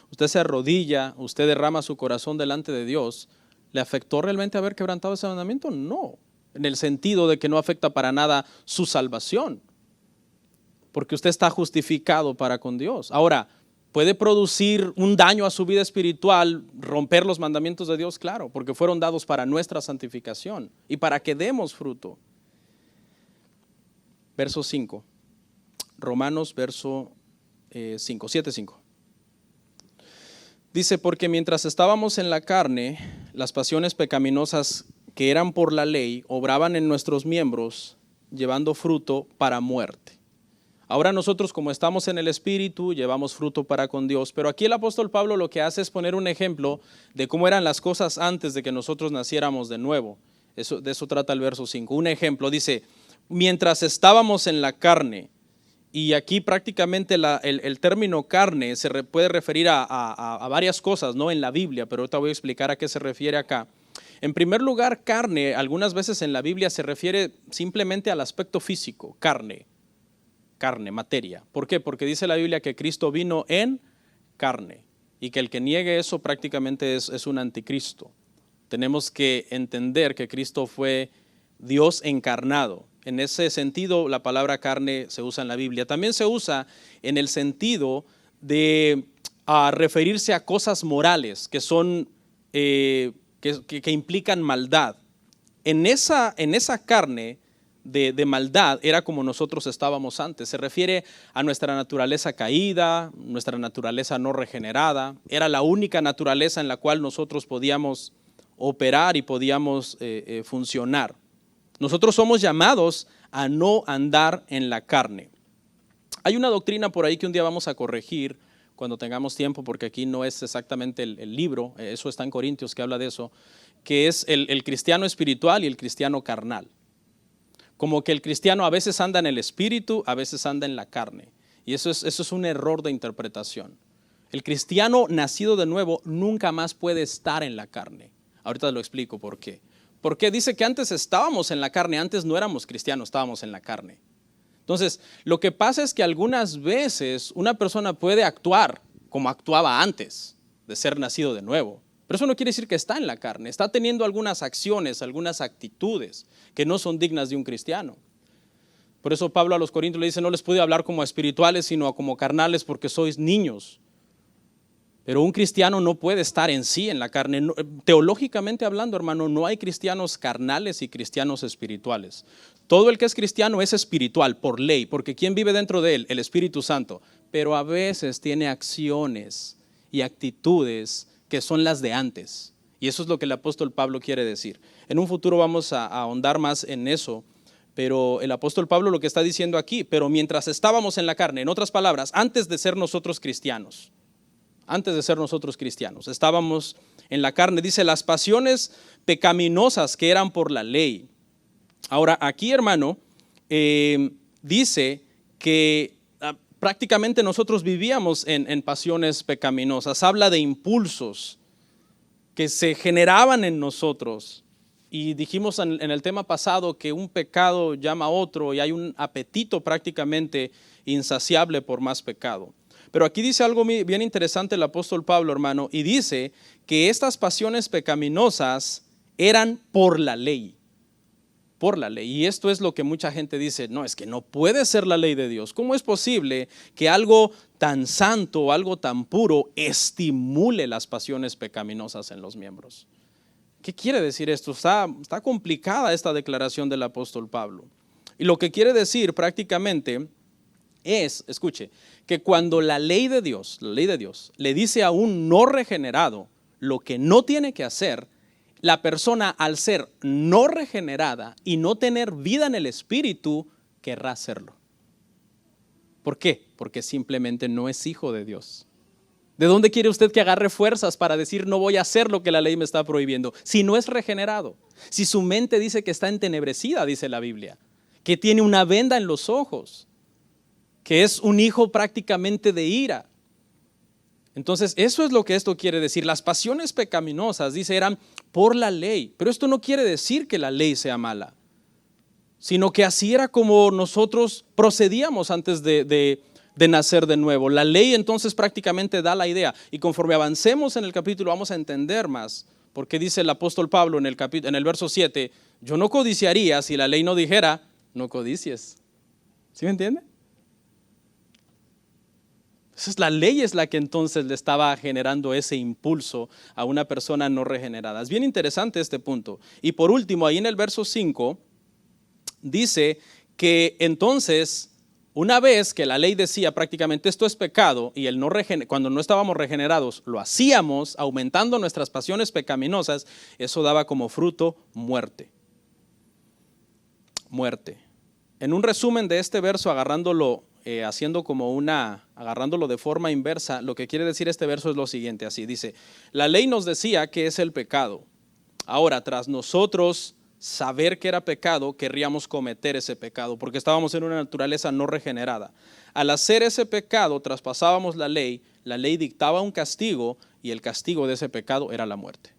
Usted se arrodilla, usted derrama su corazón delante de Dios. ¿Le afectó realmente haber quebrantado ese mandamiento? No, en el sentido de que no afecta para nada su salvación, porque usted está justificado para con Dios. Ahora, ¿puede producir un daño a su vida espiritual romper los mandamientos de Dios? Claro, porque fueron dados para nuestra santificación y para que demos fruto. Verso 5, Romanos verso 5, 7:5. Dice, porque mientras estábamos en la carne, las pasiones pecaminosas que eran por la ley obraban en nuestros miembros, llevando fruto para muerte. Ahora nosotros, como estamos en el Espíritu, llevamos fruto para con Dios. Pero aquí el apóstol Pablo lo que hace es poner un ejemplo de cómo eran las cosas antes de que nosotros naciéramos de nuevo. De eso trata el verso 5. Un ejemplo, dice, mientras estábamos en la carne. Y aquí prácticamente el término carne puede referir a varias cosas, ¿no? En la Biblia, pero ahorita voy a explicar a qué se refiere acá. En primer lugar, carne, algunas veces en la Biblia se refiere simplemente al aspecto físico, carne, materia. ¿Por qué? Porque dice la Biblia que Cristo vino en carne y que el que niegue eso prácticamente es un anticristo. Tenemos que entender que Cristo fue Dios encarnado. En ese sentido, la palabra carne se usa en la Biblia. También se usa en el sentido de referirse a cosas morales que son que implican maldad. En esa carne de maldad era como nosotros estábamos antes. Se refiere a nuestra naturaleza caída, nuestra naturaleza no regenerada. Era la única naturaleza en la cual nosotros podíamos operar y podíamos funcionar. Nosotros somos llamados a no andar en la carne. Hay una doctrina por ahí que un día vamos a corregir cuando tengamos tiempo, porque aquí no es exactamente el libro, eso está en Corintios que habla de eso, que es el cristiano espiritual y el cristiano carnal. Como que el cristiano a veces anda en el espíritu, a veces anda en la carne. Y eso es un error de interpretación. El cristiano nacido de nuevo nunca más puede estar en la carne. Ahorita lo explico por qué. Porque dice que antes estábamos en la carne, antes no éramos cristianos, estábamos en la carne. Entonces, lo que pasa es que algunas veces una persona puede actuar como actuaba antes de ser nacido de nuevo. Pero eso no quiere decir que está en la carne, está teniendo algunas acciones, algunas actitudes que no son dignas de un cristiano. Por eso Pablo a los Corintios le dice, no les pude hablar como a espirituales, sino como carnales porque sois niños. Pero un cristiano no puede estar en sí en la carne. Teológicamente hablando, hermano, no hay cristianos carnales y cristianos espirituales. Todo el que es cristiano es espiritual por ley, porque ¿quién vive dentro de él? El Espíritu Santo. Pero a veces tiene acciones y actitudes que son las de antes. Y eso es lo que el apóstol Pablo quiere decir. En un futuro vamos a ahondar más en eso, pero el apóstol Pablo lo que está diciendo aquí, pero mientras estábamos en la carne, en otras palabras, antes de ser nosotros cristianos, estábamos en la carne. Dice, las pasiones pecaminosas que eran por la ley. Ahora, aquí, hermano, dice que prácticamente nosotros vivíamos en pasiones pecaminosas. Habla de impulsos que se generaban en nosotros. Y dijimos en el tema pasado que un pecado llama a otro y hay un apetito prácticamente insaciable por más pecado. Pero aquí dice algo bien interesante el apóstol Pablo, hermano, y dice que estas pasiones pecaminosas eran por la ley. Por la ley. Y esto es lo que mucha gente dice, no, es que no puede ser la ley de Dios. ¿Cómo es posible que algo tan santo o algo tan puro estimule las pasiones pecaminosas en los miembros? ¿Qué quiere decir esto? Está complicada esta declaración del apóstol Pablo. Y lo que quiere decir prácticamente es, escuche, que cuando la ley de Dios le dice a un no regenerado lo que no tiene que hacer, la persona al ser no regenerada y no tener vida en el espíritu, querrá hacerlo. ¿Por qué? Porque simplemente no es hijo de Dios. ¿De dónde quiere usted que agarre fuerzas para decir no voy a hacer lo que la ley me está prohibiendo? Si no es regenerado, si su mente dice que está entenebrecida, dice la Biblia, que tiene una venda en los ojos, que es un hijo prácticamente de ira. Entonces, eso es lo que esto quiere decir. Las pasiones pecaminosas, dice, eran por la ley, pero esto no quiere decir que la ley sea mala, sino que así era como nosotros procedíamos antes de nacer de nuevo. La ley entonces prácticamente da la idea, y conforme avancemos en el capítulo vamos a entender más, porque dice el apóstol Pablo en el verso 7, yo no codiciaría si la ley no dijera, no codicies. ¿Sí me entiende? Entonces la ley es la que entonces le estaba generando ese impulso a una persona no regenerada. Es bien interesante este punto. Y por último, ahí en el verso 5, dice que entonces, una vez que la ley decía prácticamente esto es pecado, y cuando no estábamos regenerados lo hacíamos, aumentando nuestras pasiones pecaminosas, eso daba como fruto muerte. Muerte. En un resumen de este verso, agarrándolo de forma inversa, lo que quiere decir este verso es lo siguiente, así dice, la ley nos decía que es el pecado. Ahora, tras nosotros saber que era pecado, querríamos cometer ese pecado, porque estábamos en una naturaleza no regenerada. Al hacer ese pecado, traspasábamos la ley dictaba un castigo, y el castigo de ese pecado era la muerte.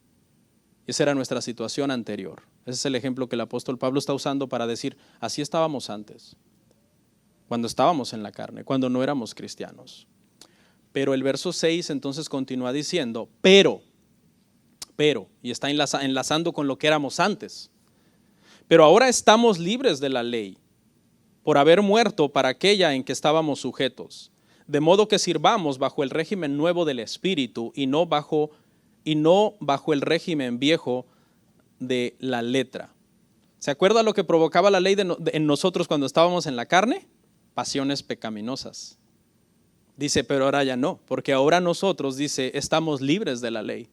Esa era nuestra situación anterior. Ese es el ejemplo que el apóstol Pablo está usando para decir, así estábamos antes, cuando estábamos en la carne, cuando no éramos cristianos. Pero el verso 6 entonces continúa diciendo, pero, y está enlazando con lo que éramos antes. Pero ahora estamos libres de la ley, por haber muerto para aquella en que estábamos sujetos, de modo que sirvamos bajo el régimen nuevo del Espíritu y no bajo el régimen viejo de la letra. ¿Se acuerda lo que provocaba la ley en nosotros cuando estábamos en la carne? Pasiones pecaminosas. Dice, pero ahora ya no, porque ahora nosotros, dice, estamos libres de la ley.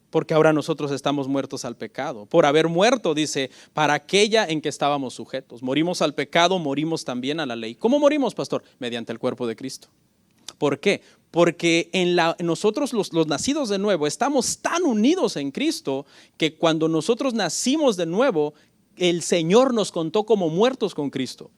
Porque ahora nosotros estamos muertos al pecado. Por haber muerto, dice, para aquella en que estábamos sujetos. Morimos al pecado, morimos también a la ley. ¿Cómo morimos, pastor? Mediante el cuerpo de Cristo. ¿Por qué? Porque nosotros los nacidos de nuevo estamos tan unidos en Cristo que cuando nosotros nacimos de nuevo, el Señor nos contó como muertos con Cristo.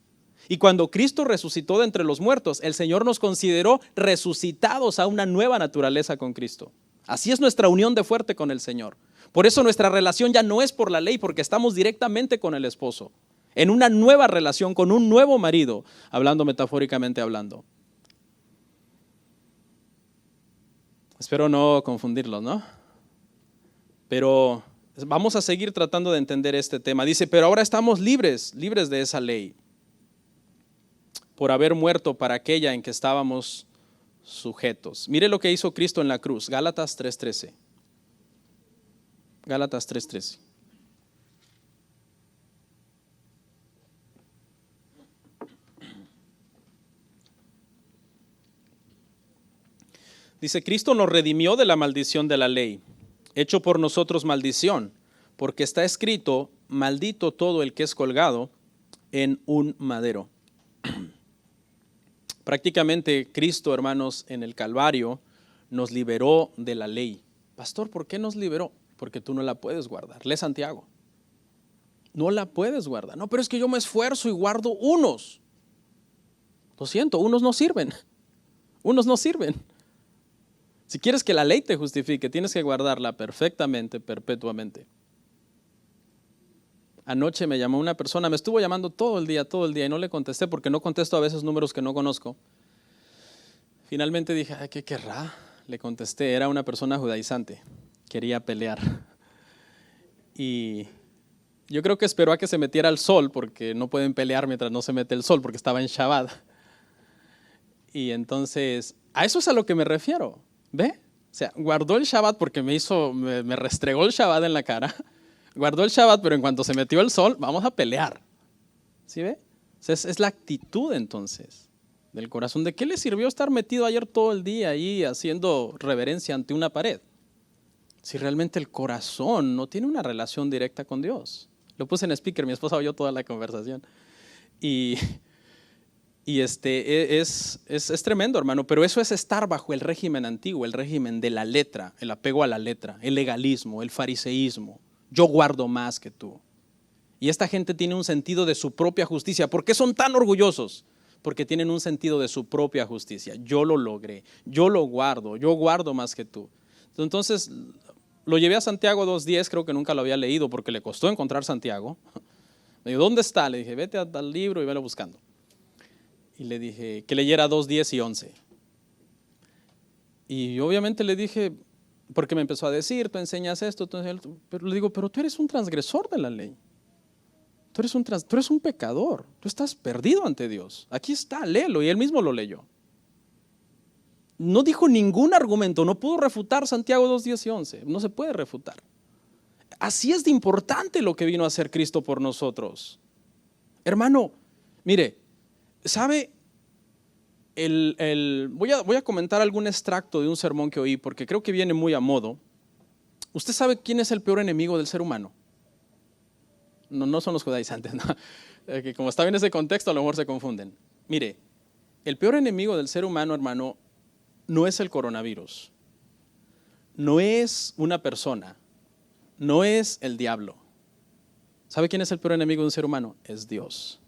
Y cuando Cristo resucitó de entre los muertos, el Señor nos consideró resucitados a una nueva naturaleza con Cristo. Así es nuestra unión de fuerte con el Señor. Por eso nuestra relación ya no es por la ley, porque estamos directamente con el esposo, en una nueva relación con un nuevo marido, hablando metafóricamente hablando. Espero no confundirlos, ¿no? Pero vamos a seguir tratando de entender este tema. Dice, pero ahora estamos libres de esa ley, por haber muerto para aquella en que estábamos sujetos. Mire lo que hizo Cristo en la cruz. Gálatas 3:13. Gálatas 3:13. Dice, Cristo nos redimió de la maldición de la ley, hecho por nosotros maldición, porque está escrito, maldito todo el que es colgado en un madero. Prácticamente Cristo, hermanos, en el Calvario nos liberó de la ley. Pastor, ¿por qué nos liberó? Porque tú no la puedes guardar. Lee Santiago. No la puedes guardar. No, pero es que yo me esfuerzo y guardo unos. Lo siento, unos no sirven. Unos no sirven. Si quieres que la ley te justifique, tienes que guardarla perfectamente, perpetuamente. Anoche me llamó una persona, me estuvo llamando todo el día, y no le contesté porque no contesto a veces números que no conozco. Finalmente dije, ay, ¿qué querrá? Le contesté, era una persona judaizante, quería pelear. Y yo creo que esperó a que se metiera el sol, porque no pueden pelear mientras no se mete el sol, porque estaba en Shabbat. Y entonces, a eso es a lo que me refiero, ¿ve? O sea, guardó el Shabbat porque me restregó el Shabbat en la cara. Guardó el Shabbat, pero en cuanto se metió el sol, vamos a pelear. ¿Sí ve? O sea, es la actitud entonces del corazón. ¿De qué le sirvió estar metido ayer todo el día ahí haciendo reverencia ante una pared? Si realmente el corazón no tiene una relación directa con Dios. Lo puse en speaker, mi esposa oyó toda la conversación. Y Y es tremendo, hermano, pero eso es estar bajo el régimen antiguo, el régimen de la letra, el apego a la letra, el legalismo, el fariseísmo. Yo guardo más que tú. Y esta gente tiene un sentido de su propia justicia. ¿Por qué son tan orgullosos? Porque tienen un sentido de su propia justicia. Yo lo logré, yo lo guardo, yo guardo más que tú. Entonces, lo llevé a Santiago 2:10, creo que nunca lo había leído porque le costó encontrar Santiago. Me dijo, ¿dónde está? Le dije, vete al libro y velo buscando. Y le dije que leyera 2:10 y 11. Y obviamente le dije, porque me empezó a decir, tú enseñas esto, tú enseñas esto. Pero le digo, pero tú eres un transgresor de la ley. Tú eres un pecador. Tú estás perdido ante Dios. Aquí está, léelo. Y él mismo lo leyó. No dijo ningún argumento, no pudo refutar Santiago 2:10 y 11. No se puede refutar. Así es de importante lo que vino a hacer Cristo por nosotros. Hermano, mire, ¿sabe? Voy a comentar algún extracto de un sermón que oí porque creo que viene muy a modo. ¿Usted sabe quién es el peor enemigo del ser humano? No son los judaizantes, no. Que como está bien ese contexto, a lo mejor se confunden. Mire, el peor enemigo del ser humano, hermano, no es el coronavirus, no es una persona, no es el diablo. ¿Sabe quién es el peor enemigo de un ser humano? Es Dios.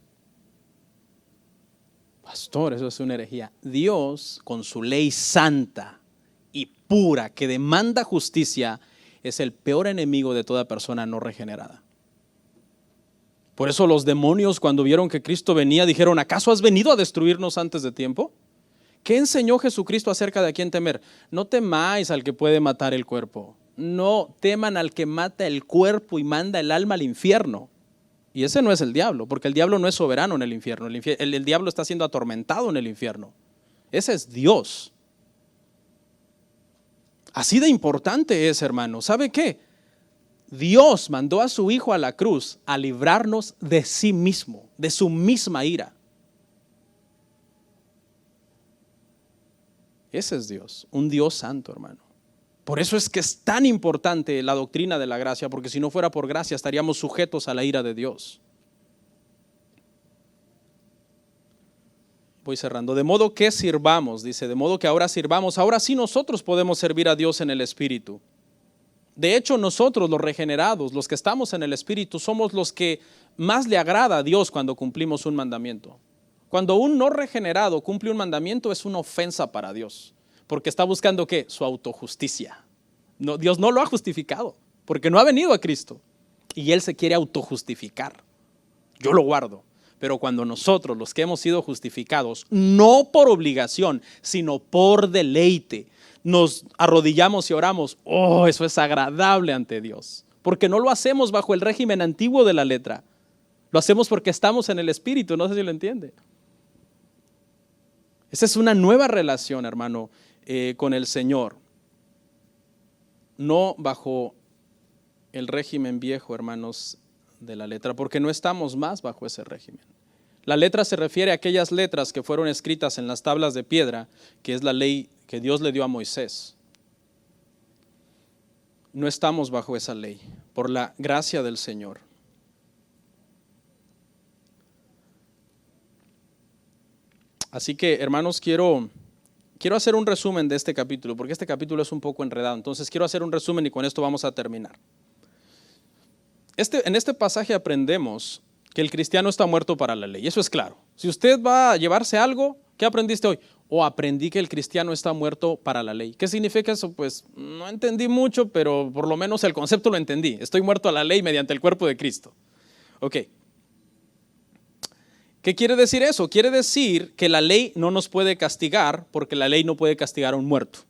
Pastor, eso es una herejía. Dios, con su ley santa y pura que demanda justicia, es el peor enemigo de toda persona no regenerada. Por eso los demonios, cuando vieron que Cristo venía, dijeron, ¿acaso has venido a destruirnos antes de tiempo? ¿Qué enseñó Jesucristo acerca de a quién temer? No temáis al que puede matar el cuerpo. No teman al que mata el cuerpo y manda el alma al infierno. Y ese no es el diablo, porque el diablo no es soberano en el infierno. El diablo está siendo atormentado en el infierno. Ese es Dios. Así de importante es, hermano. ¿Sabe qué? Dios mandó a su Hijo a la cruz a librarnos de sí mismo, de su misma ira. Ese es Dios, un Dios santo, hermano. Por eso es que es tan importante la doctrina de la gracia, porque si no fuera por gracia estaríamos sujetos a la ira de Dios. Voy cerrando. De modo que sirvamos, dice, de modo que ahora sirvamos. Ahora sí nosotros podemos servir a Dios en el Espíritu. De hecho, nosotros los regenerados, los que estamos en el Espíritu, somos los que más le agrada a Dios cuando cumplimos un mandamiento. Cuando un no regenerado cumple un mandamiento es una ofensa para Dios, porque está buscando ¿qué? Su autojusticia. No, Dios no lo ha justificado, porque no ha venido a Cristo y Él se quiere autojustificar. Yo lo guardo, pero cuando nosotros, los que hemos sido justificados, no por obligación, sino por deleite, nos arrodillamos y oramos, oh, eso es agradable ante Dios, porque no lo hacemos bajo el régimen antiguo de la letra, lo hacemos porque estamos en el Espíritu, no sé si lo entiende. Esa es una nueva relación, hermano, con el Señor. No bajo el régimen viejo, hermanos, de la letra, porque no estamos más bajo ese régimen. La letra se refiere a aquellas letras que fueron escritas en las tablas de piedra, que es la ley que Dios le dio a Moisés. No estamos bajo esa ley, por la gracia del Señor. Así que, hermanos, quiero hacer un resumen de este capítulo, porque este capítulo es un poco enredado. Entonces, quiero hacer un resumen y con esto vamos a terminar. En este pasaje aprendemos que el cristiano está muerto para la ley. Eso es claro. Si usted va a llevarse algo, ¿qué aprendiste hoy? Aprendí que el cristiano está muerto para la ley. ¿Qué significa eso? Pues no entendí mucho, pero por lo menos el concepto lo entendí. Estoy muerto a la ley mediante el cuerpo de Cristo. Ok. ¿Qué quiere decir eso? Quiere decir que la ley no nos puede castigar porque la ley no puede castigar a un muerto.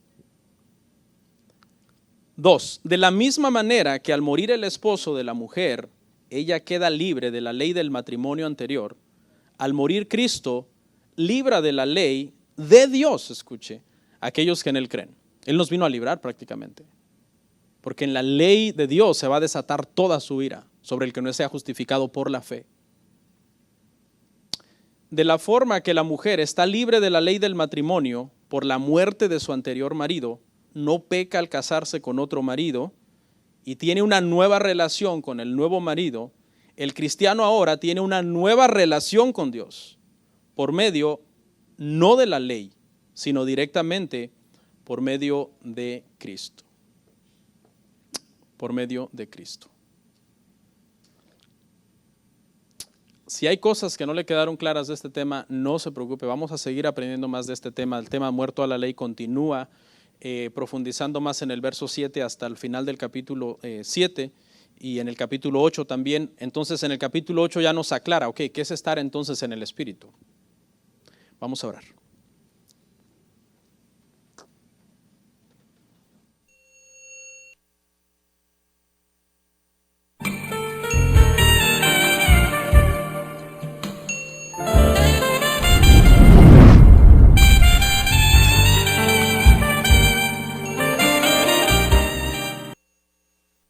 2. De la misma manera que al morir el esposo de la mujer, ella queda libre de la ley del matrimonio anterior, al morir Cristo, libra de la ley de Dios, escuche, a aquellos que en Él creen. Él nos vino a librar prácticamente, porque en la ley de Dios se va a desatar toda su ira sobre el que no sea justificado por la fe. De la forma que la mujer está libre de la ley del matrimonio por la muerte de su anterior marido, no peca al casarse con otro marido y tiene una nueva relación con el nuevo marido, el cristiano ahora tiene una nueva relación con Dios. por medio no de la ley, sino directamente por medio de Cristo. Por medio de Cristo. Si hay cosas que no le quedaron claras de este tema, no se preocupe, vamos a seguir aprendiendo más de este tema. El tema muerto a la ley continúa profundizando más en el verso 7 hasta el final del capítulo 7 y en el capítulo 8 también. Entonces en el capítulo 8 ya nos aclara, ok, ¿qué es estar entonces en el Espíritu? Vamos a orar.